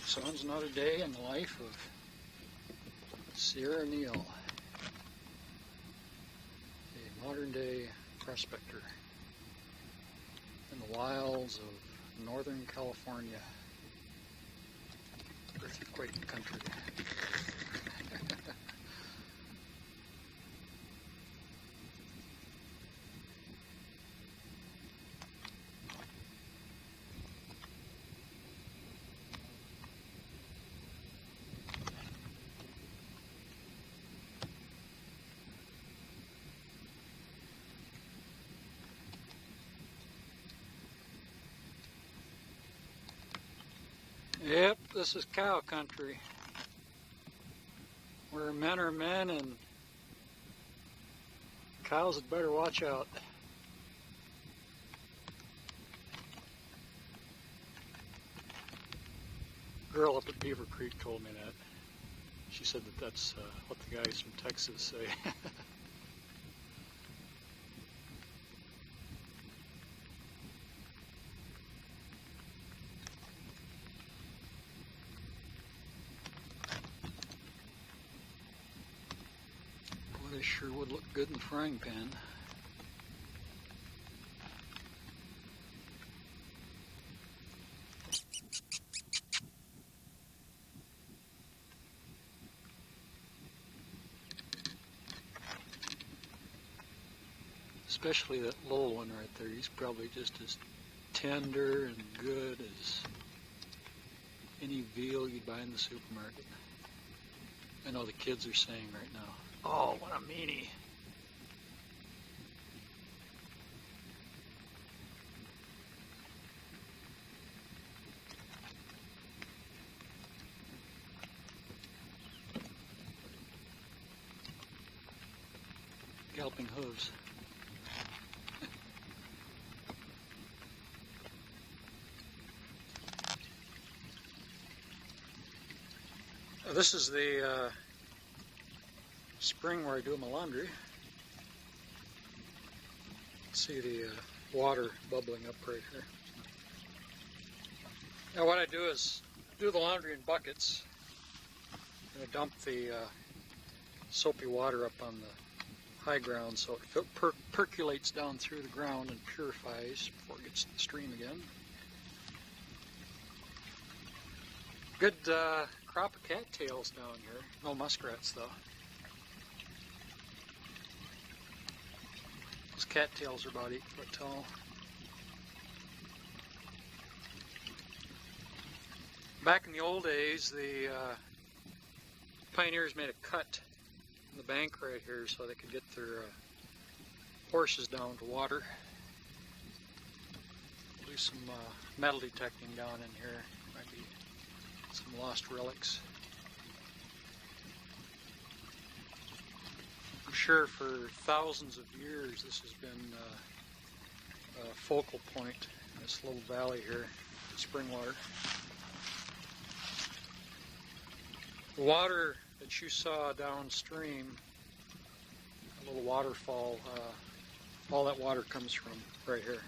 So it's another day in the life of Sierra Kneale, a modern day prospector in the wilds of Northern California, earthquake country. Yep, this is cow country, where men are men and cows had better watch out. A girl up at Beaver Creek told me that. She said that that's what the guys from Texas say. They sure would look good in the frying pan. Especially that little one right there. He's probably just as tender and good as any veal you'd buy in the supermarket. I know the kids are saying right now, oh, what a meanie. Galloping hooves. This is the spring where I do my laundry. See the water bubbling up right here. Now what I do is do the laundry in buckets. And I dump the soapy water up on the high ground so it percolates down through the ground and purifies before it gets to the stream again. Good crop of cattails down here. No muskrats though. Those cattails are about 8 foot tall. Back in the old days, the pioneers made a cut in the bank right here so they could get their horses down to water. Do some metal detecting down in here. Might be some lost relics. I'm sure for thousands of years this has been a focal point in this little valley here, spring water. The water that you saw downstream, a little waterfall, all that water comes from right here.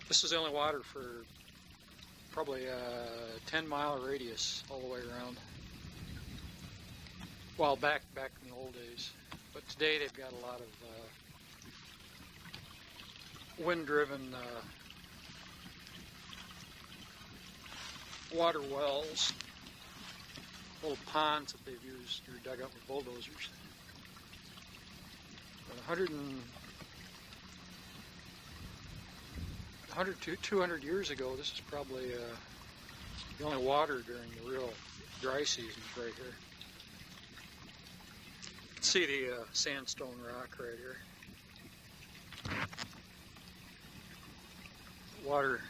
This is the only water for probably a 10-mile radius all the way around. Well, back in the old days. But today they've got a lot of wind-driven water wells, little ponds that they've used or dug up with bulldozers. But 200 years ago, this is probably the only water during the real dry seasons right here. You can see the sandstone rock right here. Water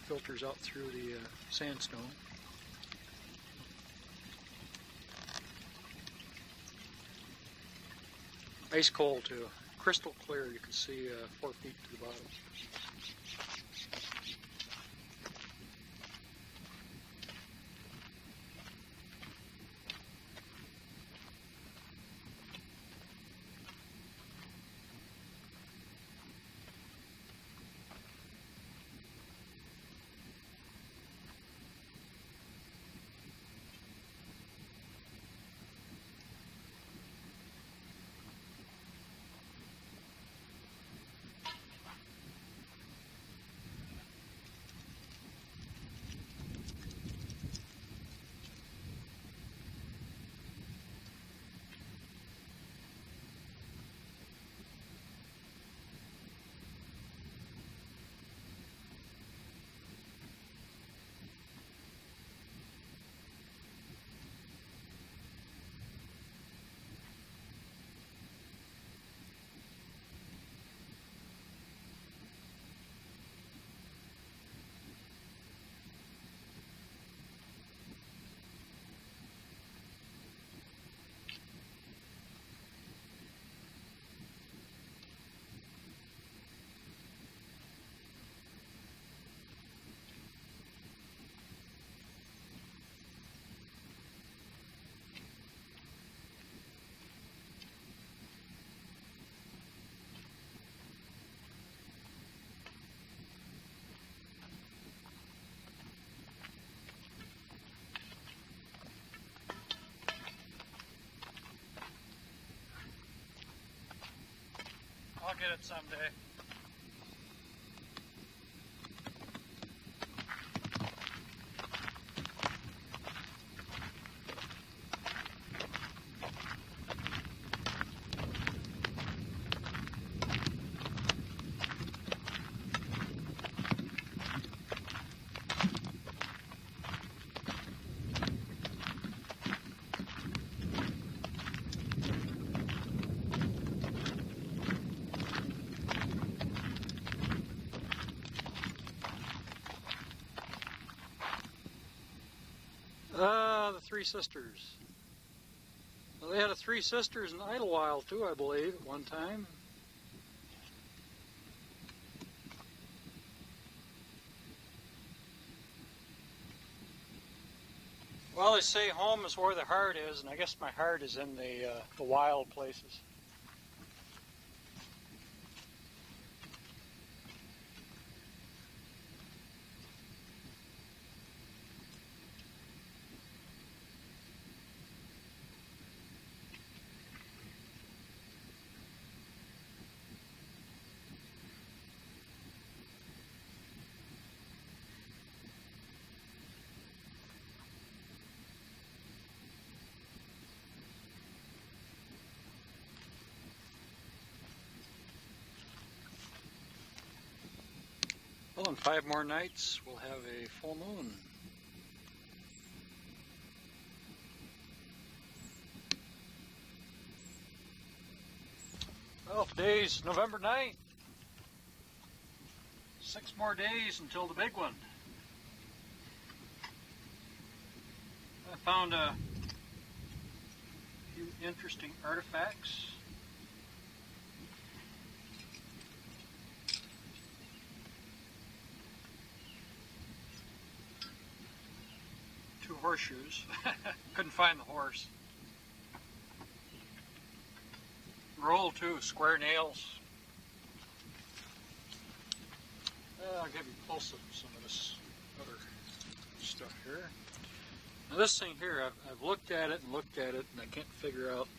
filters out through the sandstone. Ice cold too, crystal clear. You can see 4 feet to the bottom. I'll get it someday. Three Sisters. Well, they had a Three Sisters in Idlewild too, I believe, at one time. Well, they say home is where the heart is, and I guess my heart is in the wild places. Well, in 5 more nights, we'll have a full moon. Well, today's November 9th. 6 more days until the big one. I found a few interesting artifacts. Two horseshoes. Couldn't find the horse. Roll too, square nails. I'll give you close up some of this other stuff here. Now this thing here, I've looked at it and I can't figure out.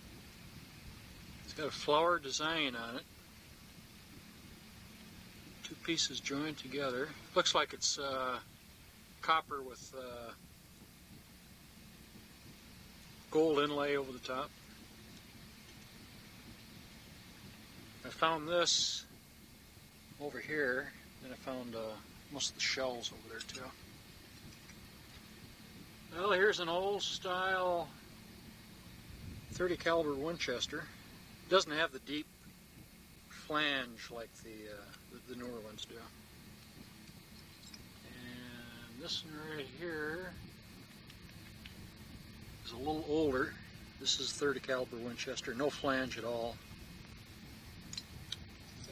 It's got a flower design on it. 2 pieces joined together. Looks like it's copper with gold inlay over the top. I found this over here, and I found most of the shells over there too. Well, here's an old style 30 caliber Winchester. It doesn't have the deep flange like the newer ones do. And this one right here is a little older. This is 30 caliber Winchester, no flange at all.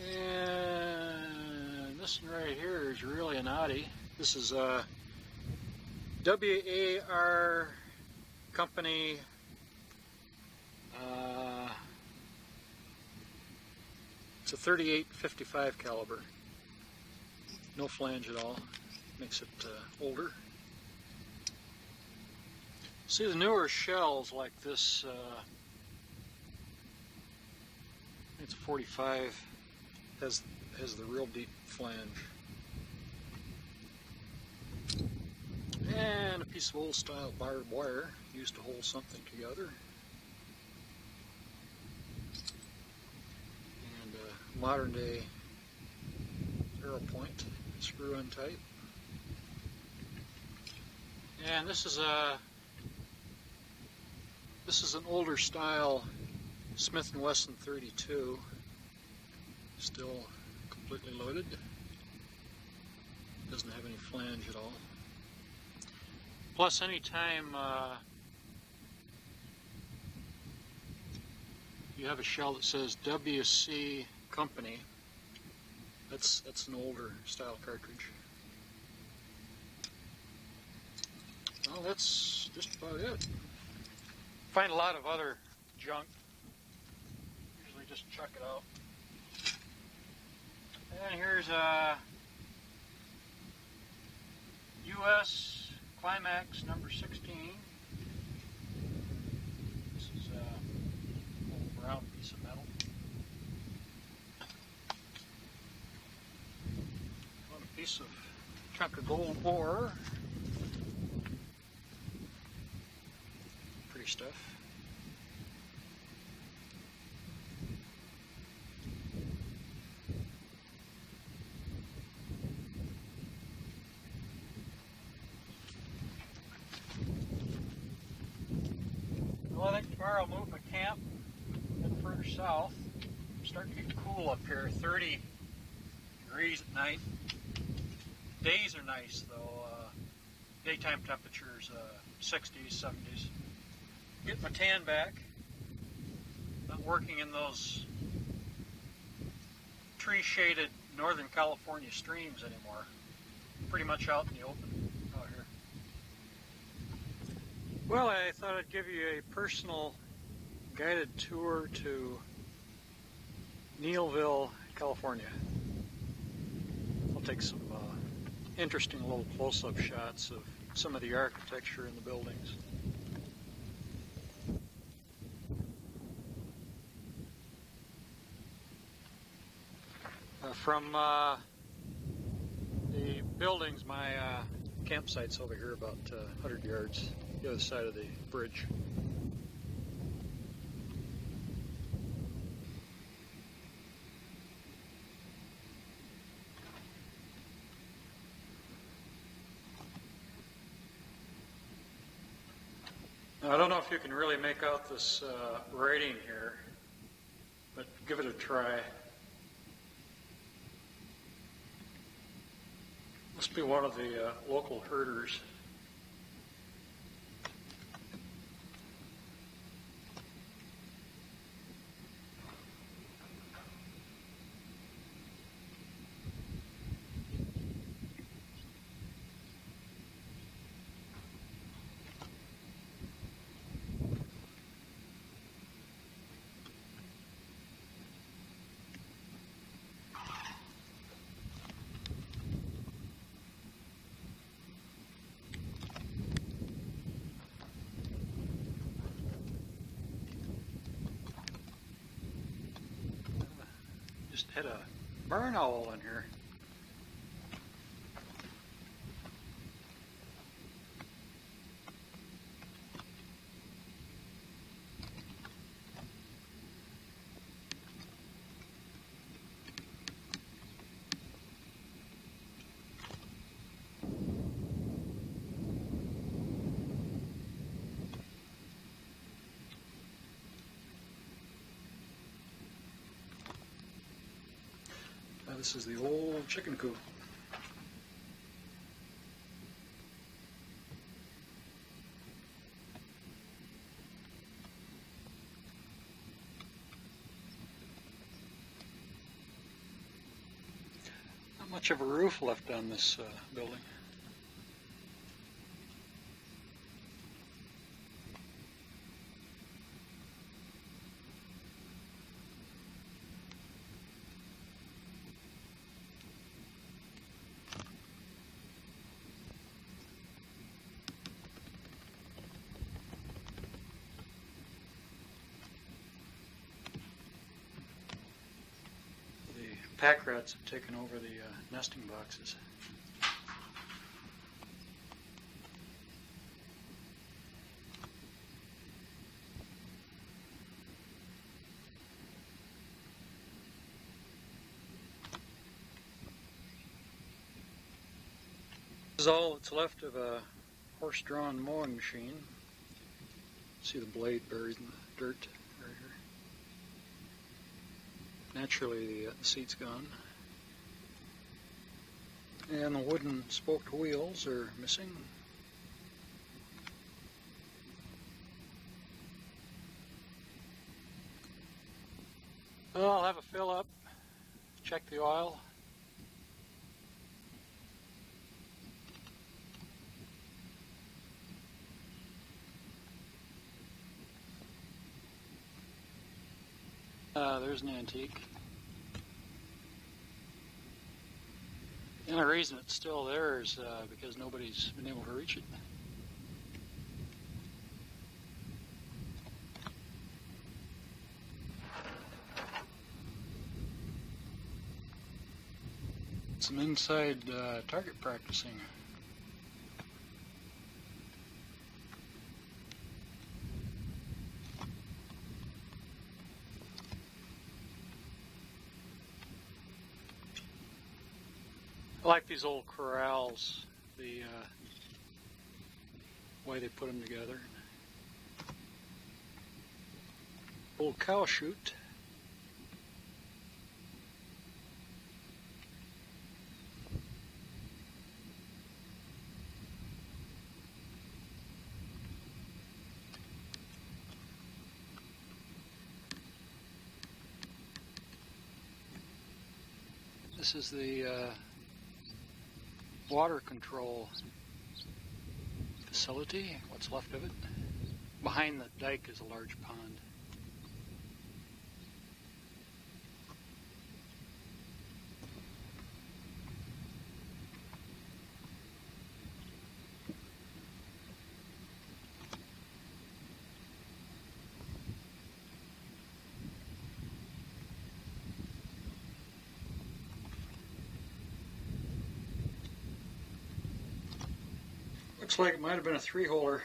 And this one right here is really an oddie. This is a WAR company it's a 38-55 caliber. No flange at all. Makes it older. See, the newer shells like this, it's a 45, has the real deep flange. And a piece of old style barbed wire used to hold something together. And a modern day arrow point, screw in type. And this is an older style Smith & Wesson 32, still completely loaded. Doesn't have any flange at all. Plus, anytime you have a shell that says WC Company, that's an older style cartridge. Well, that's just about it. Find a lot of other junk. Usually just chuck it out. And here's a US Climax number 16. This is a little brown piece of metal. A piece of chunk of gold ore. Pretty stuff. Well, I think tomorrow I'll move my camp a bit further south. It's starting to get cool up here, 30 degrees at night. Days are nice though. Daytime temperatures 60s, 70s. Get my tan back. Not working in those tree-shaded Northern California streams anymore. Pretty much out in the open out here. Well, I thought I'd give you a personal guided tour to Knealeville, California. I'll take some interesting little close-up shots of some of the architecture in the buildings. From the buildings, my campsite's over here about 100 yards, the other side of the bridge. Now, I don't know if you can really make out this writing here, but give it a try. Must be one of the local herders. Just had a barn owl in here. This is the old chicken coop. Not much of a roof left on this building. Pack rats have taken over the nesting boxes. This is all that's left of a horse-drawn mowing machine. See the blade buried in the dirt. Naturally, the seat's gone. And the wooden spoked wheels are missing. Well, I'll have a fill up, check the oil. There's an antique. And the reason it's still there is because nobody's been able to reach it. Some inside target practicing. I like these old corrals, the way they put them together. Old cow chute. This is the water control facility, what's left of it. Behind the dike is a large pond. Looks like it might have been a 3-holer.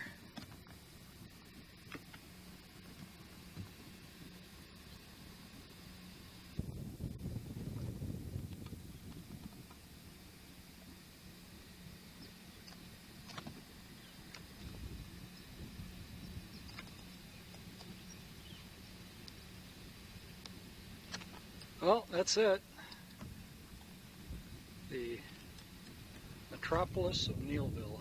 Well, that's it. The metropolis of Knealeville.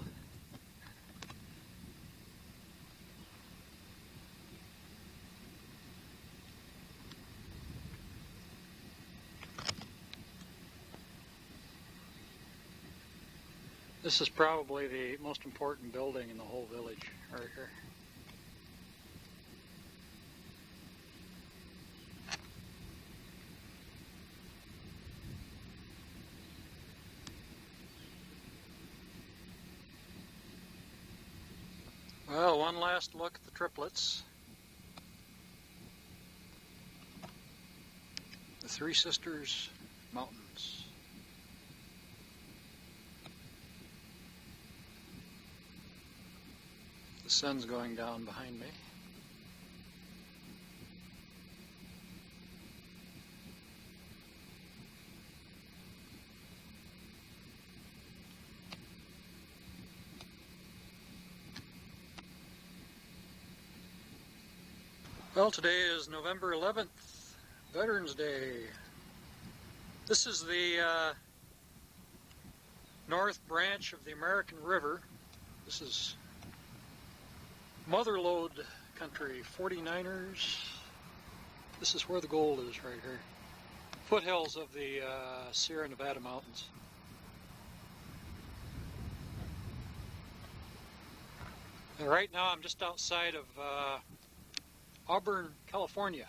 This is probably the most important building in the whole village, right here. Well, one last look at the triplets. The Three Sisters Mountains. The sun's going down behind me. Well, today is November 11th, Veterans Day. This is the north branch of the American River. This is Motherlode country, 49ers. This is where the gold is right here. Foothills of the Sierra Nevada mountains. And right now I'm just outside of Auburn, California.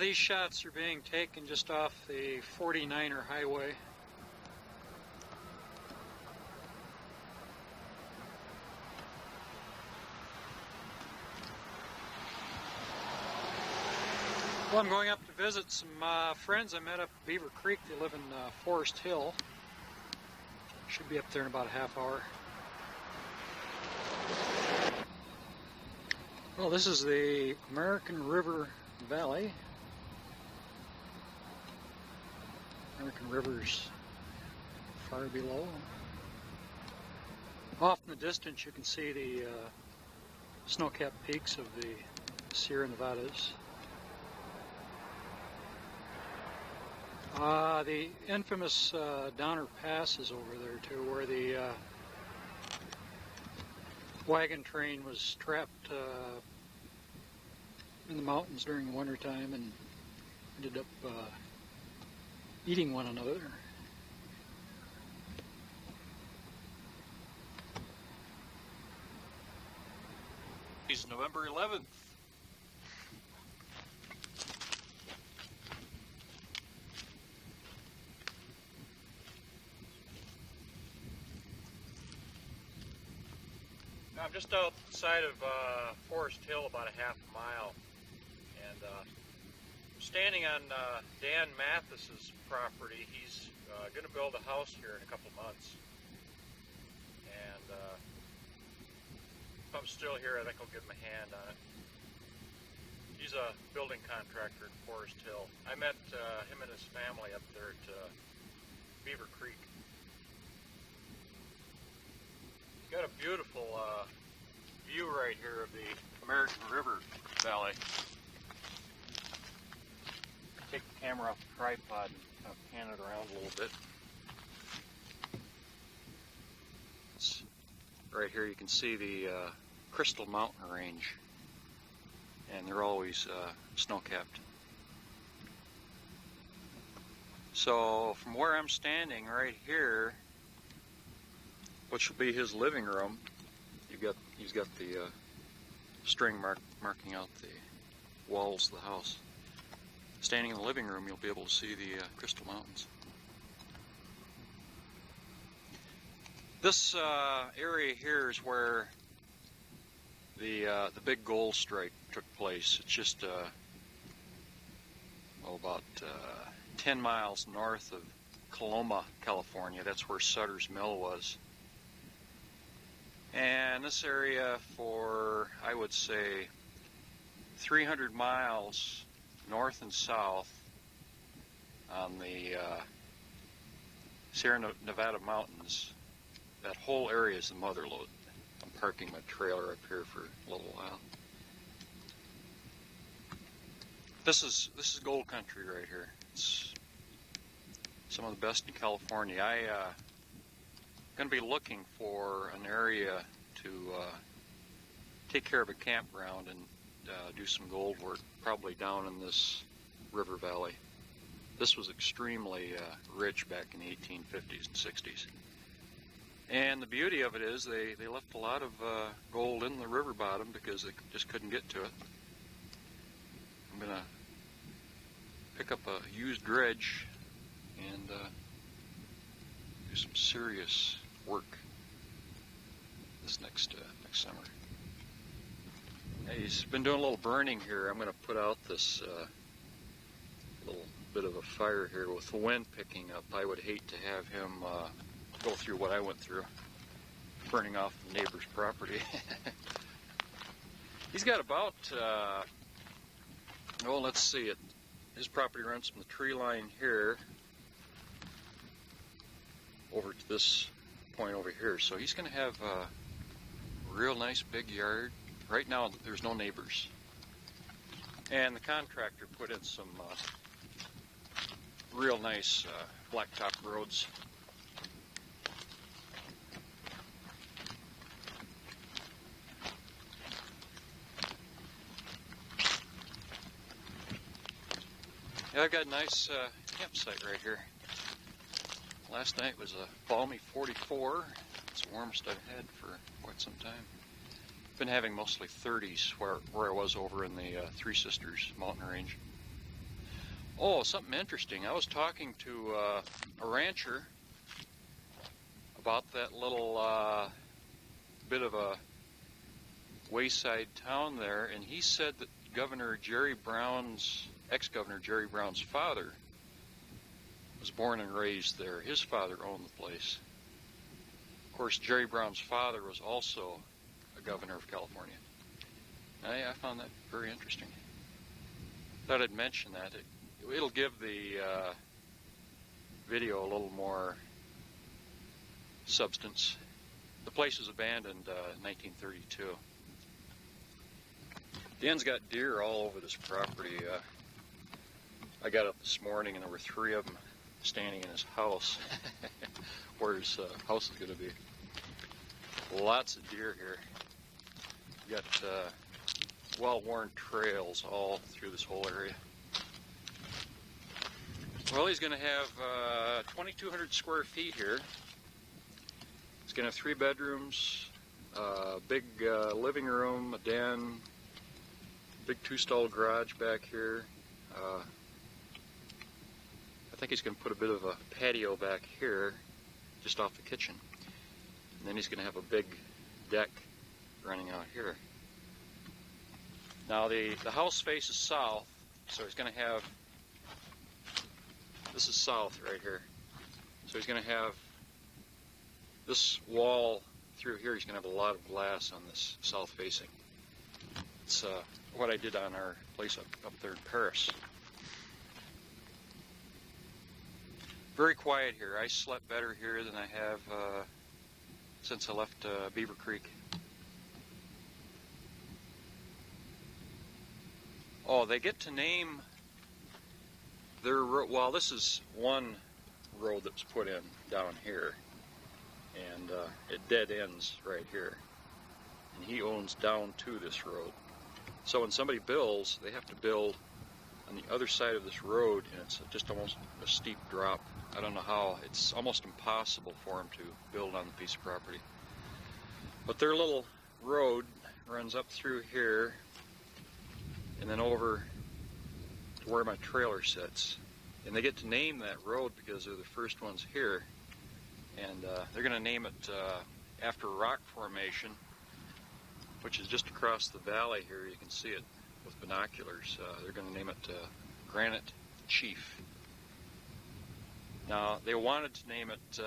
These shots are being taken just off the 49er highway. Well, I'm going up to visit some friends I met up at Beaver Creek. They live in Forest Hill. Should be up there in about a half hour. Well, this is the American River Valley. American River's far below. Off in the distance you can see the snow-capped peaks of the Sierra Nevadas. The infamous Donner Pass is over there too, where the wagon train was trapped in the mountains during the winter time and ended up eating one another. It's November 11th. I'm just outside of Forest Hill, about a half mile, and I'm standing on Dan Mathis's property. He's going to build a house here in a couple months, and if I'm still here, I think I'll give him a hand on it. He's a building contractor in Forest Hill. I met him and his family up there at Beaver Creek. Got a beautiful view right here of the American River Valley. Take the camera off the tripod and kind of pan it around a little bit. Right here you can see the Crystal Mountain Range, and they're always snow-capped. So from where I'm standing right here, which will be his living room, he's got the string marking out the walls of the house. Standing in the living room, you'll be able to see the Crystal Mountains. This area here is where the big gold strike took place. It's just about 10 miles north of Coloma, California. That's where Sutter's Mill was. And this area for, I would say, 300 miles north and south on the Sierra Nevada mountains, that whole area is the mother lode. I'm parking my trailer up here for a little while. This is gold country right here. It's some of the best in California. I'm going to be looking for an area to take care of a campground and do some gold work, probably down in this river valley. This was extremely rich back in the 1850s and 60s. And the beauty of it is they left a lot of gold in the river bottom because they just couldn't get to it. I'm going to pick up a used dredge and do some serious work this next summer. He's been doing a little burning here. I'm going to put out this little bit of a fire here with the wind picking up. I would hate to have him go through what I went through, burning off the neighbor's property. He's got about, let's see it. His property runs from the tree line here over to this point over here. So he's going to have a real nice big yard. Right now there's no neighbors. And the contractor put in some real nice blacktop roads. Yeah, I've got a nice campsite right here. Last night was a balmy 44. It's the warmest I've had for quite some time. Been having mostly 30s where I was over in the Three Sisters mountain range. Oh, something interesting. I was talking to a rancher about that little bit of a wayside town there, and he said that ex-Governor Jerry Brown's father was born and raised there. His father owned the place. Of course, Jerry Brown's father was also a governor of California. I found that very interesting. Thought I'd mention that. It'll give the video a little more substance. The place was abandoned in 1932. Dan's got deer all over this property. I got up this morning and there were 3 of them standing in his house, where his house is going to be. Lots of deer here. You got well-worn trails all through this whole area. Well, he's going to have 2,200 square feet here. He's going to have 3 bedrooms, a big living room, a den, big 2-stall garage back here. I think he's going to put a bit of a patio back here, just off the kitchen. And then he's going to have a big deck running out here. Now the house faces south, so he's going to have, this is south right here. So he's going to have this wall through here. He's going to have a lot of glass on this south facing. It's what I did on our place up there in Paris. Very quiet here. I slept better here than I have since I left Beaver Creek. Oh, they get to name their road. Well, this is one road that was put in down here, and it dead ends right here. And he owns down to this road. So when somebody builds, they have to build on the other side of this road, and it's just almost a steep drop. I don't know how. It's almost impossible for them to build on the piece of property. But their little road runs up through here and then over to where my trailer sits. And they get to name that road because they're the first ones here. And they're going to name it after a rock formation, which is just across the valley here. You can see it with binoculars. They're going to name it Granite Chief. Now, they wanted to name it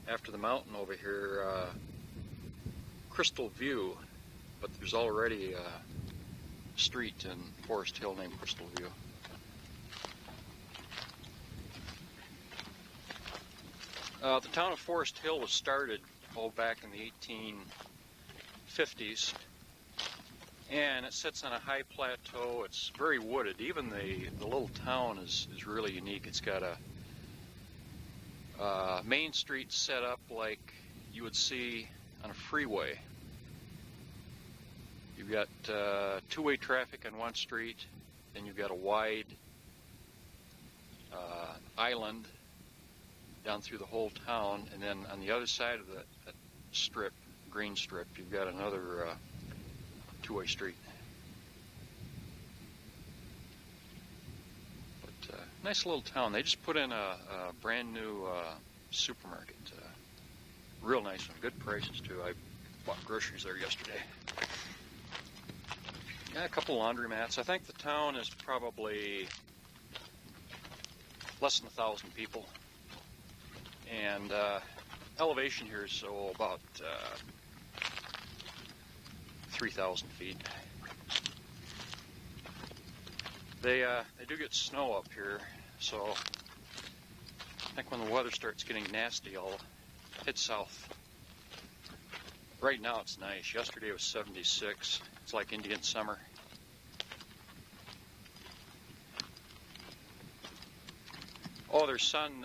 after the mountain over here, Crystal View, but there's already a street in Forest Hill named Crystal View. The town of Forest Hill was started back in the 1850s, and it sits on a high plateau. It's very wooded. Even the little town is really unique. It's got a main street set up like you would see on a freeway. You've got two-way traffic on one street, then you've got a wide island down through the whole town, and then on the other side of that strip, green strip, you've got another two-way street. But nice little town. They just put in a brand new supermarket. Real nice one. Good prices too. I bought groceries there yesterday. Yeah, a couple laundromats. I think the town is probably less than 1,000 people. And elevation here is about 3,000 feet. They do get snow up here, so I think when the weather starts getting nasty, I'll head south. Right now it's nice. Yesterday was 76. It's like Indian summer. Oh, their son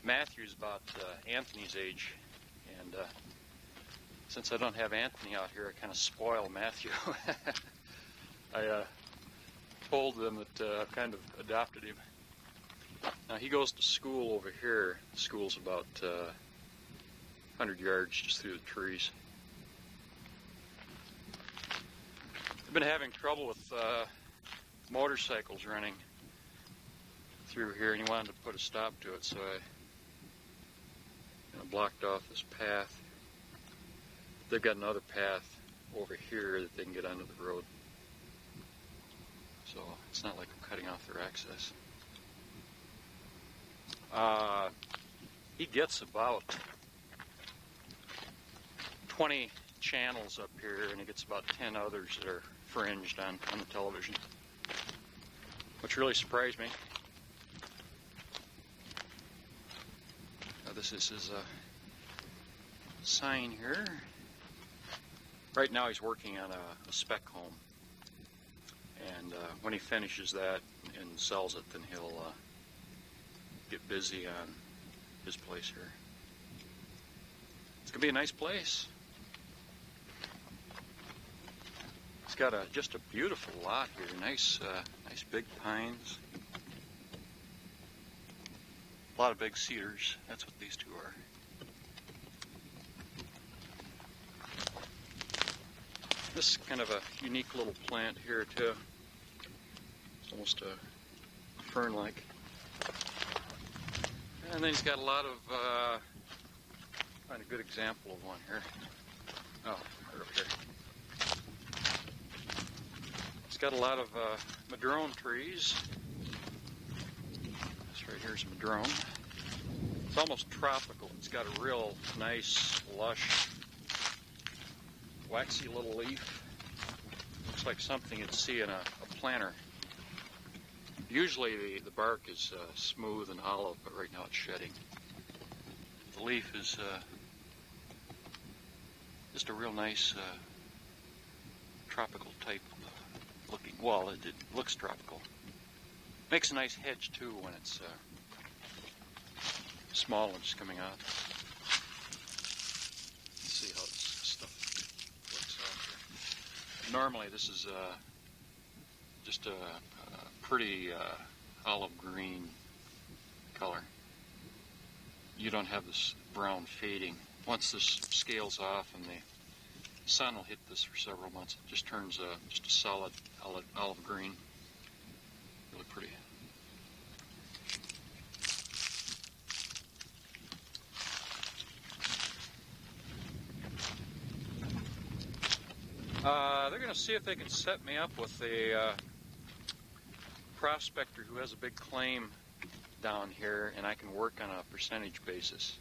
Matthew's about Anthony's age, and since I don't have Anthony out here, I kind of spoil Matthew. I told them that I've kind of adopted him. Now he goes to school over here. The school's about 100 yards just through the trees. I've been having trouble with motorcycles running through here, and he wanted to put a stop to it, so I blocked off this path. They've got another path over here that they can get onto the road. So it's not like I'm cutting off their access. He gets about 20 channels up here, and he gets about 10 others that are fringed on the television, which really surprised me. This is his sign here. Right now he's working on a spec home, and when he finishes that and sells it, then he'll get busy on his place here. It's gonna be a nice place. It's got just a beautiful lot here. Nice big pines. A lot of big cedars. That's what these two are. This is kind of a unique little plant here too. It's almost a fern-like. And then he's got a lot of, find a good example of one here. Oh, right over here. It's got a lot of madrone trees. This right here is madrone. It's almost tropical. It's got a real nice, lush, waxy little leaf. Looks like something you'd see in a planter. Usually the bark is smooth and olive, but right now it's shedding. The leaf is just a real nice tropical type looking. Well, it looks tropical. Makes a nice hedge too when it's small and just coming out. Let's see how this stuff works out here. Normally this is just a pretty olive green color. You don't have this brown fading. Once this scales off and the sun will hit this for several months, it just turns just a solid olive green. Really pretty. They're going to see if they can set me up with a prospector who has a big claim down here, and I can work on a percentage basis.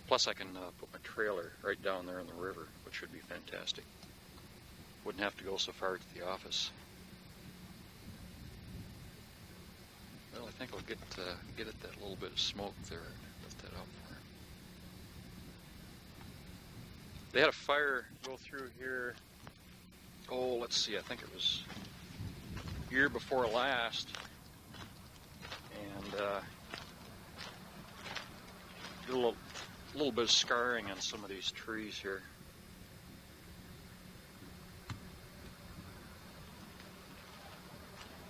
Plus I can put my trailer right down there in the river, which should be fantastic. Wouldn't have to go so far to the office. Well, I think I'll get at that little bit of smoke there. Lift that up for him. They had a fire go through here, oh, let's see, I think it was year before last, and did a little bit of scarring on some of these trees here.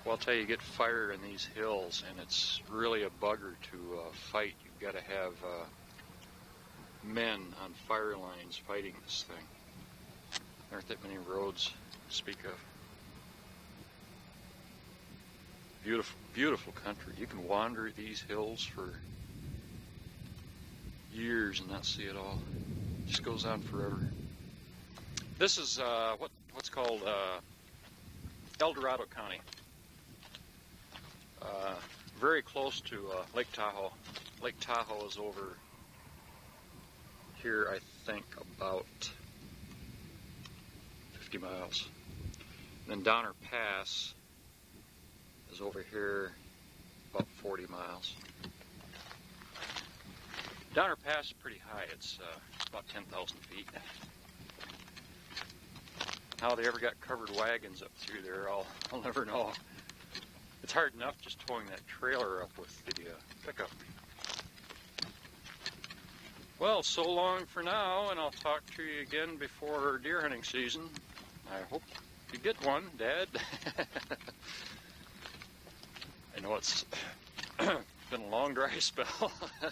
Well, I'll tell you, get fire in these hills, and it's really a bugger to fight. You've got to have men on fire lines fighting this thing. There aren't that many roads to speak of. Beautiful, beautiful country. You can wander these hills for years and not see it all. It just goes on forever. This is what's called El Dorado County. Very close to Lake Tahoe. Lake Tahoe is over here, I think, about 50 miles. And then Donner Pass is over here about 40 miles. Donner Pass is pretty high. It's about 10,000 feet. How they ever got covered wagons up through there, I'll never know. It's hard enough just towing that trailer up with the pickup. Well, so long for now, and I'll talk to you again before deer hunting season. I hope you get one, Dad. I know it's been a long dry spell. A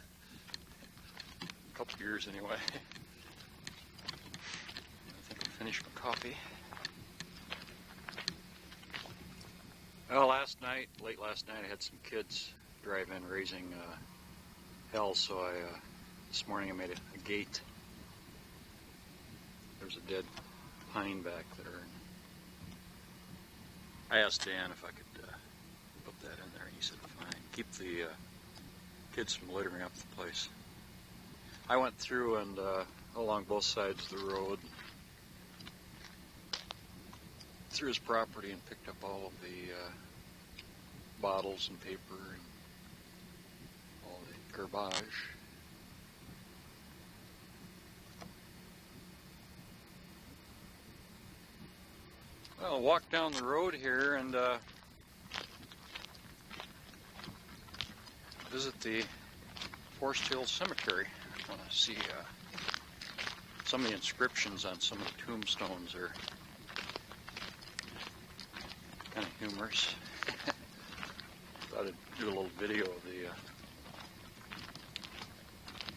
couple years anyway. I think I finished my coffee. Well, late last night, I had some kids drive in raising hell, so this morning I made a gate. There's a dead pine back there. I asked Dan if I could put that in there, and he said fine. Keep the kids from littering up the place. I went through and along both sides of the road through his property and picked up all of the bottles and paper and all the garbage. Well, I'll walk down the road here and visit the Forest Hill Cemetery. I want to see some of the inscriptions on some of the tombstones are kind of humorous. Thought I'd do a little video of the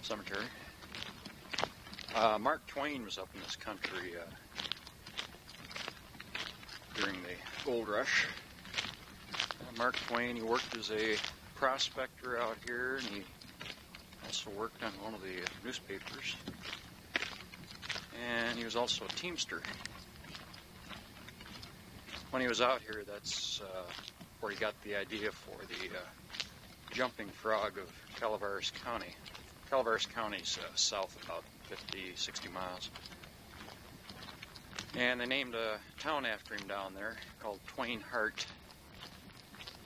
cemetery. Mark Twain was up in this country during the gold rush. Mark Twain, he worked as a prospector out here, and he also worked on one of the newspapers. And he was also a teamster. When he was out here, that's where he got the idea for the jumping frog of Calaveras County. Calaveras County's south about 50, 60 miles. And they named a town after him down there called Twain Hart.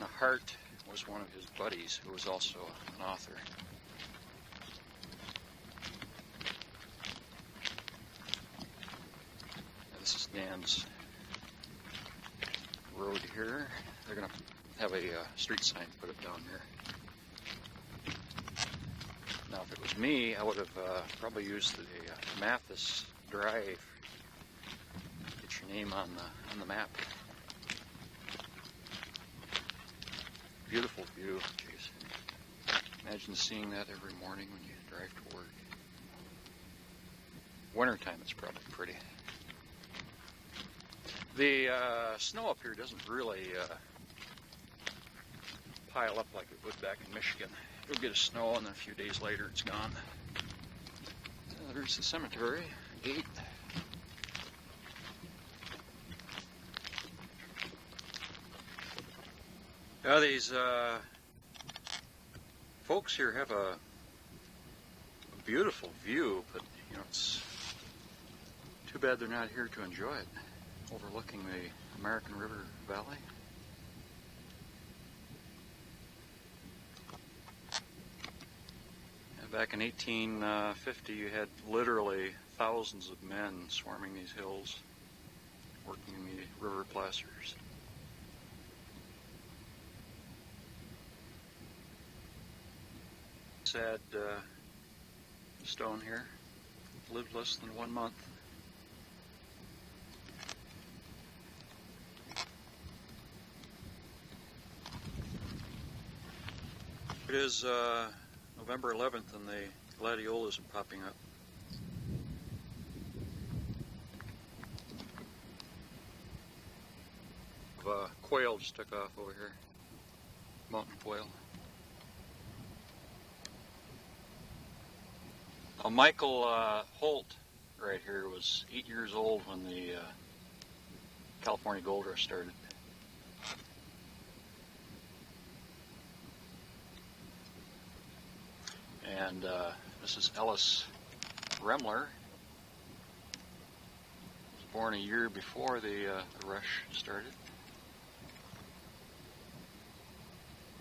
Now, Hart was one of his buddies who was also an author. This is Dan's road here. They're going to have a street sign put it down here. Now, if it was me, I would have probably used the Mathis Drive. Get your name on the map. Beautiful view. Jeez. Imagine seeing that every morning when you drive to work. Wintertime it's probably pretty. The snow up here doesn't really pile up like it would back in Michigan. You'll get a snow and then a few days later it's gone. There's the cemetery gate. Now these folks here have a beautiful view, but you know, it's too bad they're not here to enjoy it, overlooking the American River Valley. And back in 1850, you had literally thousands of men swarming these hills, working in the river placers. Sad stone here, lived less than 1 month. It is November 11th and the gladiolas are popping up. Quail just took off over here, mountain quail. Michael Holt right here was 8 years old when the California Gold Rush started. And this is Ellis Remler. He was born a year before the rush started.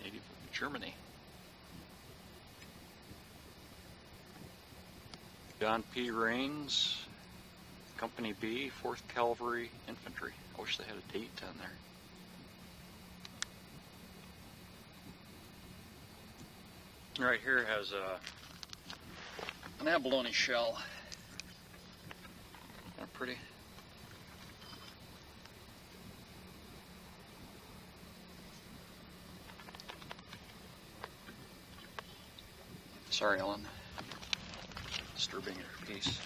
Native of Germany. John P. Raines, Company B, 4th Cavalry Infantry. I wish they had a date on there. Right here has an abalone shell. Kind of pretty. Sorry, Ellen. Disturbing your peace.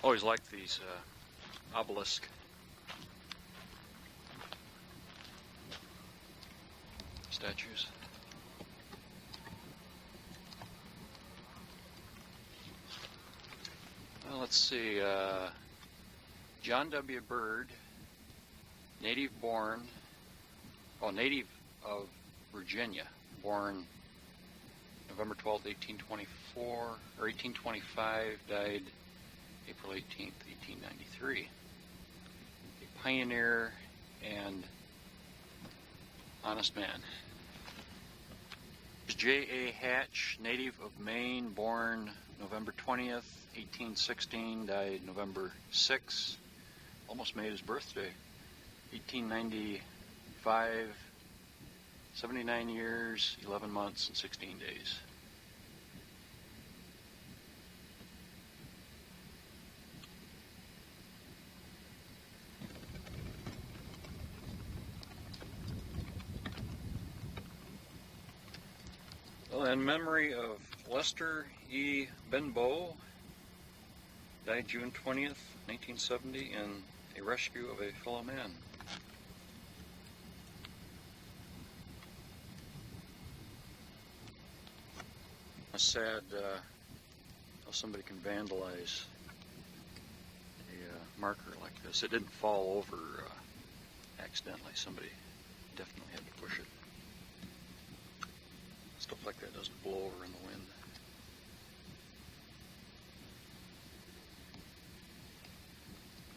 Always liked these obelisk statues. Well, let's see. John W. Bird, native of Virginia, born November 12th, 1824 or 1825, died April 18th, 1893. A pioneer and honest man. J.A. Hatch, native of Maine, born November 20th, 1816, died November 6th. Almost made his birthday. 1895, 79 years, 11 months, and 16 days. Well, in memory of Lester E. Benbow, died June 20th, 1970, in a rescue of a fellow man. It's sad how somebody can vandalize a marker like this. It didn't fall over accidentally. Somebody definitely had to push it. Stuff like that doesn't blow over in the wind.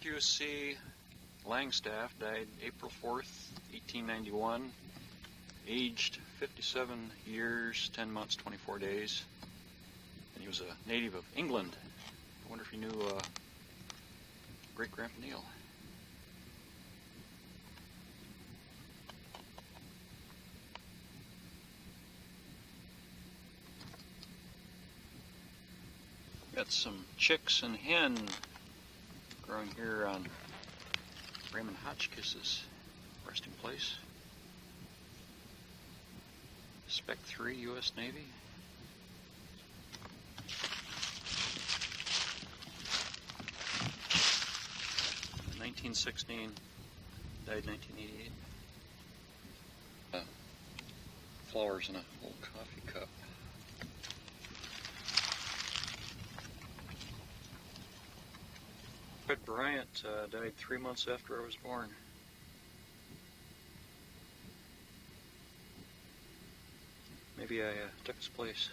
QC Langstaff died April 4th, 1891, aged 57 years, 10 months, 24 days, and he was a native of England. I wonder if you knew great-grandpa Kneale. Got some chicks and hen growing here on Raymond Hotchkiss's resting place. Spec 3 U.S. Navy. (1916), died 1988. Flowers in a little coffee cup. Fred Bryant died 3 months after I was born. Maybe I took his place.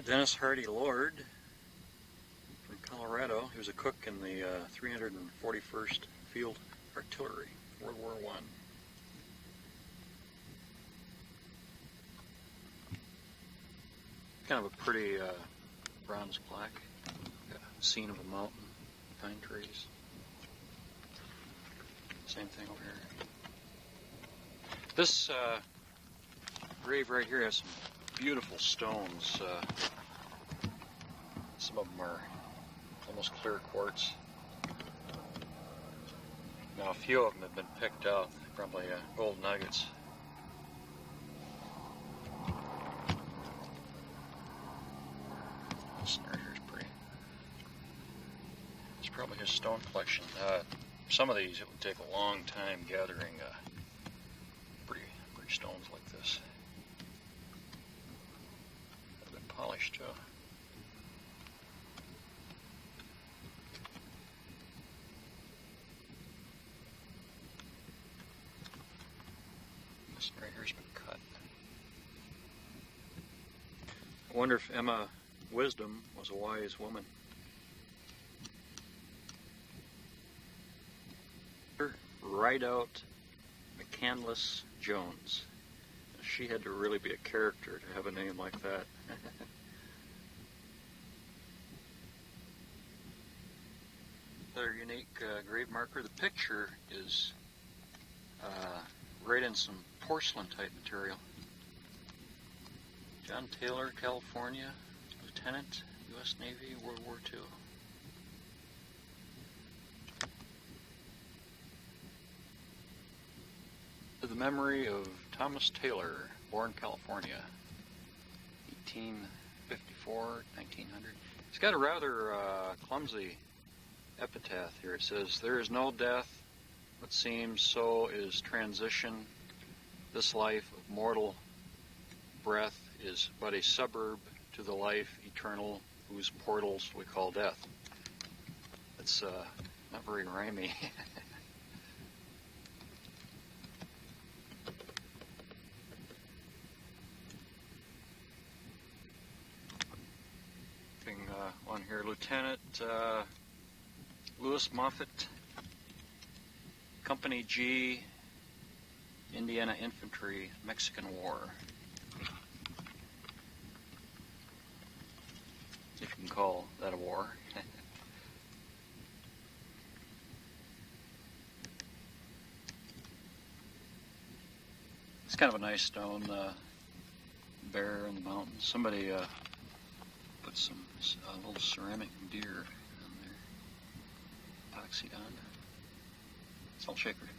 Dennis Hardy Lord from Colorado. He was a cook in the 341st Field Artillery, World War I. Kind of a pretty bronze plaque. Got a scene of a mountain, pine trees. Same thing over here. This grave right here has some beautiful stones. Some of them are almost clear quartz. Now a few of them have been picked out, probably gold nuggets. This right here is pretty. It's probably his stone collection. Some of these it would take a long time gathering pretty stones like this. They've been polished too. This right here's been cut. I wonder if Emma Wisdom was a wise woman. Rideout McCandless Jones. She had to really be a character to have a name like that. Another unique grave marker. The picture is right in some porcelain type material. John Taylor, California, Lieutenant, U.S. Navy, World War II. To the memory of Thomas Taylor, born California, 1854, 1900. It's got a rather clumsy epitaph here. It says, "There is no death, what seems so is transition. This life of mortal breath is but a suburb to the life eternal whose portals we call death." It's not very rhymey. On here, Lieutenant Lewis Moffett, Company G, Indiana Infantry, Mexican War. If you can call that a war. It's kind of a nice stone, bear in the mountains. Somebody put some little ceramic deer on there, epoxied on. Salt shaker.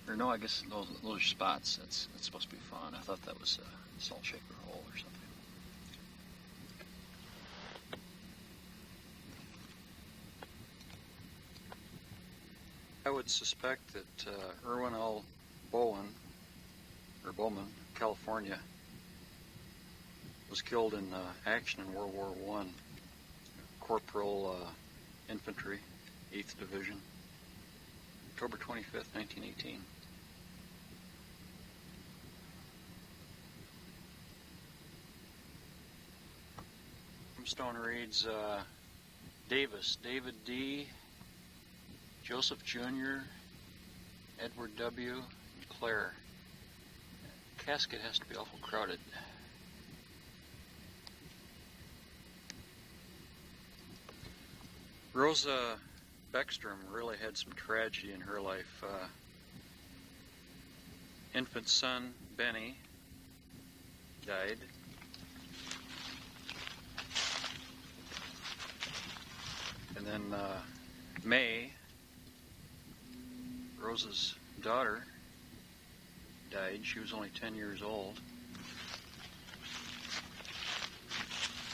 Or no, I guess those are spots. That's supposed to be fawn. I thought that was a salt shaker hole or something. I would suspect that Irwin L. Bowman, California, was killed in action in World War I. Corporal Infantry, 8th Division, October 25th, 1918. Tombstone reads Davis, David D., Joseph Jr., Edward W., and Claire. Casket has to be awful crowded. Rosa Beckstrom really had some tragedy in her life. Infant son, Benny, died. And then May, Rosa's daughter, died. She was only 10 years old.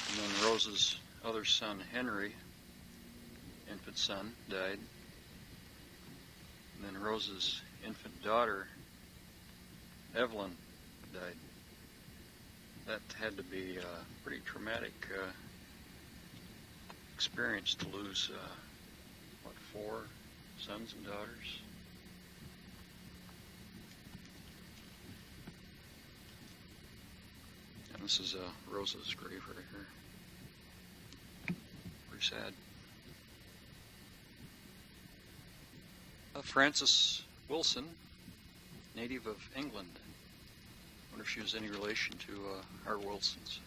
And then Rosa's other son, Henry, infant son, died. And then Rosa's infant daughter, Evelyn, died. That had to be a pretty traumatic experience to lose, 4 sons and daughters. And this is Rosa's grave right here. Pretty sad. Frances Wilson, native of England. I wonder if she was any relation to our Wilsons.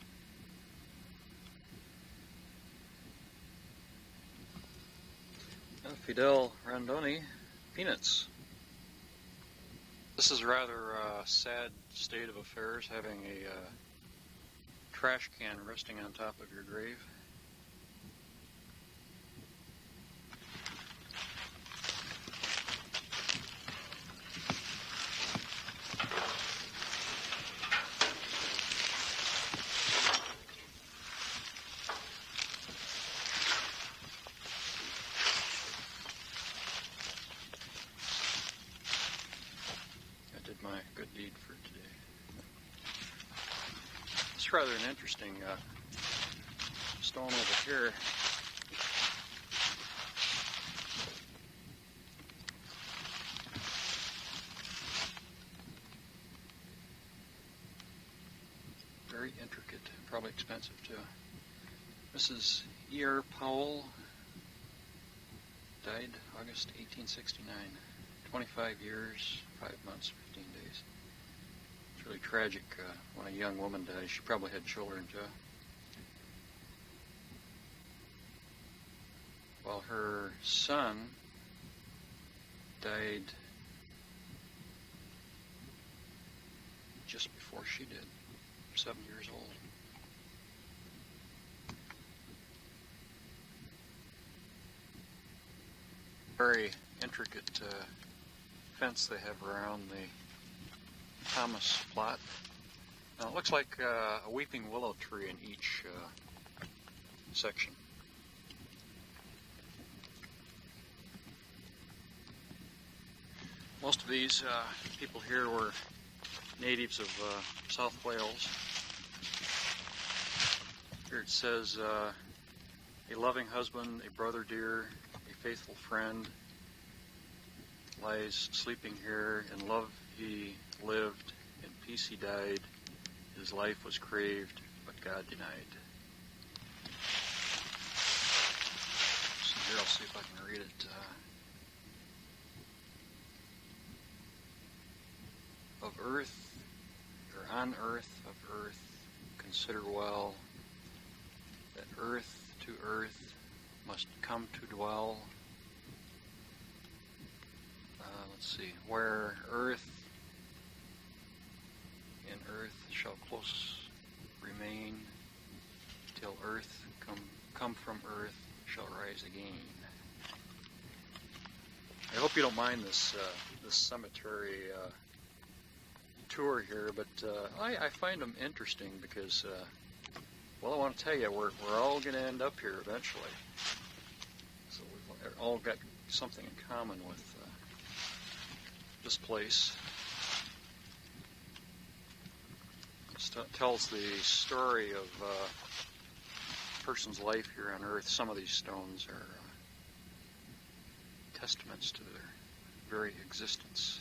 Fidel Rondoni, Peanuts. This is a rather sad state of affairs, having a trash can resting on top of your grave. My good deed for today. It's rather an interesting stone over here. Very intricate, probably expensive too. Mrs. E.R. Powell died August 1869. 25 years, 5 months, 15 days. It's really tragic when a young woman dies. She probably had children too. While her son died just before she did, 7 years old. Very intricate fence they have around the Thomas plot. Now it looks like a weeping willow tree in each section. Most of these people here were natives of South Wales. Here it says, a loving husband, a brother dear, a faithful friend, lies sleeping here. In love he lived, in peace he died. His life was craved, but God denied. So here, I'll see if I can read it. Of earth, or on earth, of earth, consider well that earth to earth must come to dwell. Let's see, where earth in earth shall close remain, till earth come from earth shall rise again. I hope you don't mind this cemetery tour here, but I find them interesting because, well, I want to tell you, we're all going to end up here eventually. So we've all got something in common with this place. It tells the story of a person's life here on earth. Some of these stones are testaments to their very existence,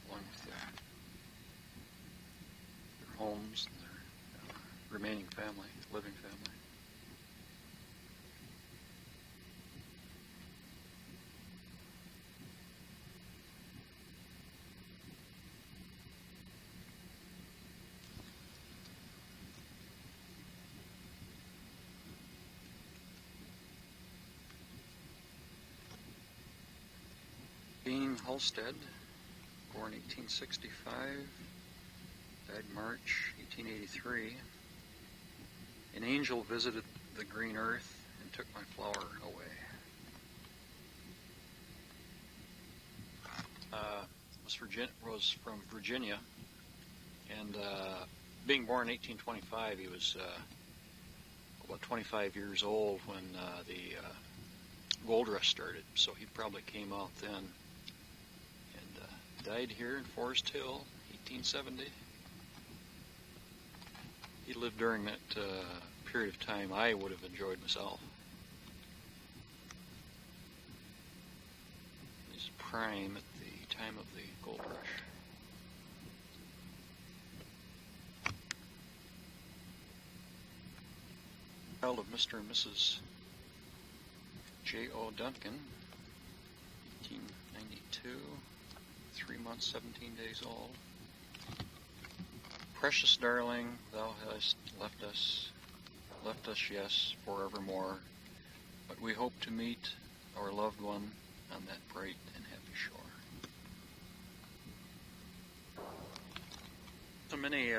along with their homes and their remaining family, living family. Bean Halstead, born 1865, died March 1883. An angel visited the green earth and took my flower away. Was from Virginia, and being born in 1825, he was about 25 years old when the gold rush started, so he probably came out then, and died here in Forest Hill, 1870. He lived during that period of time I would have enjoyed myself. His prime at the time of the gold rush. Child of Mr. and Mrs. J.O. Duncan, 1892, 3 months, 17 days old. Precious darling, thou hast left us, yes, forevermore, but we hope to meet our loved one on that bright and happy shore. So many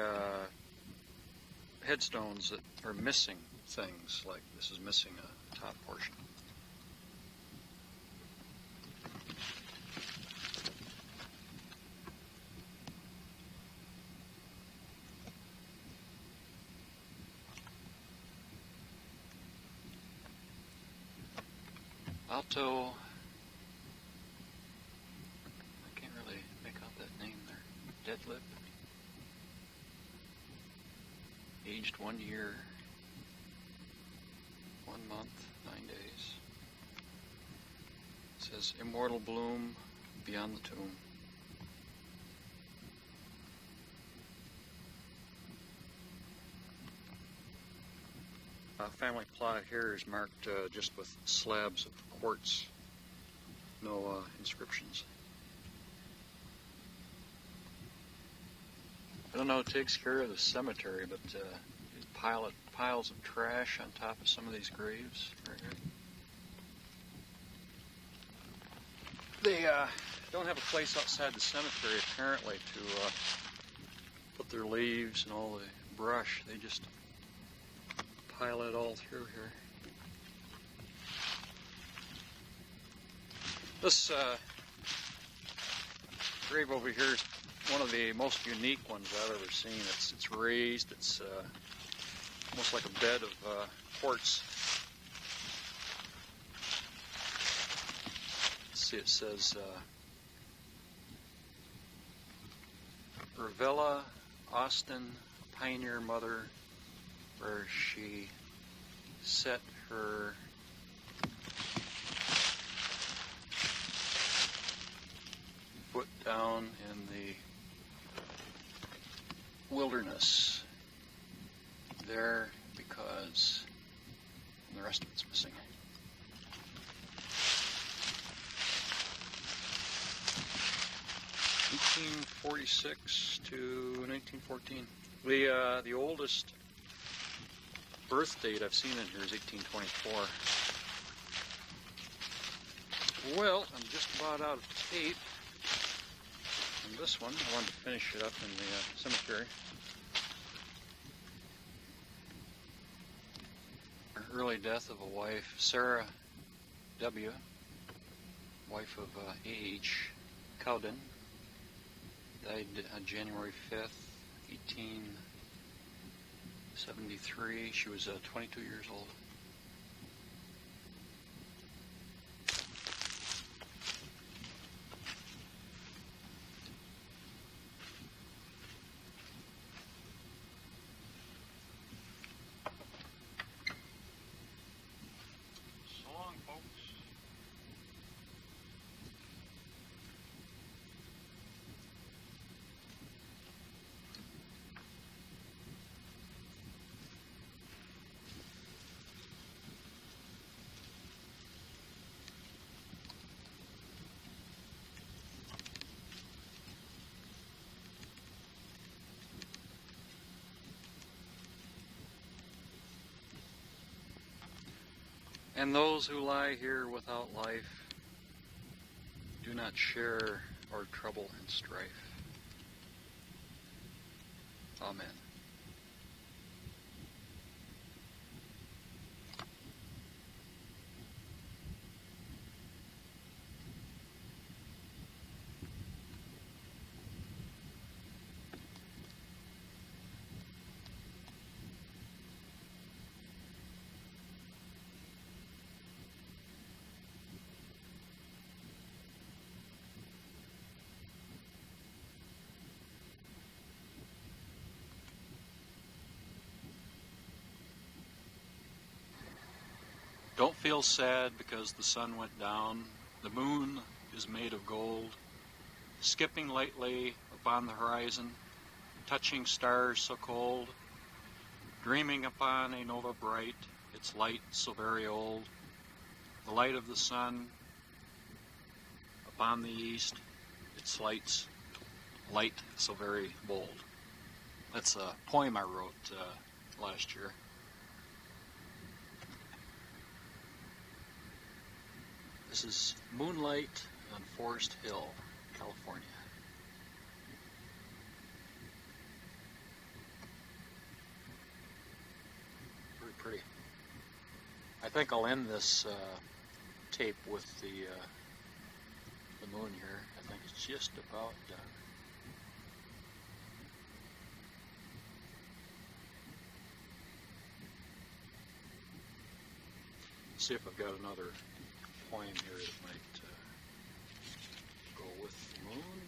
headstones that are missing things, like this is missing a top portion. Alto, I can't really make out that name there, Deadlip, aged 1 year, 1 month, 9 days. It says, immortal bloom beyond the tomb. Family plot here is marked just with slabs of quartz, no inscriptions. I don't know who takes care of the cemetery, but piles of trash on top of some of these graves right here. They don't have a place outside the cemetery apparently to put their leaves and all the brush. They just pile it all through here. This grave over here is one of the most unique ones I've ever seen. It's raised. It's almost like a bed of quartz. Let's see, it says Revella Austin, pioneer mother, where she set her foot down in the wilderness there, because the rest of it's missing. (1846 to 1914). The oldest birth date I've seen in here is 1824. Well, I'm just about out of tape on this one. I wanted to finish it up in the cemetery. Early death of a wife, Sarah W., wife of A.H. Cowden, died on January 5th, 1873. She was 22 years old. And those who lie here without life, do Do not share or trouble and strife. Amen. Don't feel sad because the sun went down. The moon is made of gold, skipping lightly upon the horizon, touching stars so cold, dreaming upon a nova bright, its light so very old, the light of the sun upon the east, its light so very bold. That's a poem I wrote last year. This is Moonlight on Forest Hill, California. Very pretty. I think I'll end this tape with the moon here. I think it's just about done. See if I've got another poem here that might go with the moon.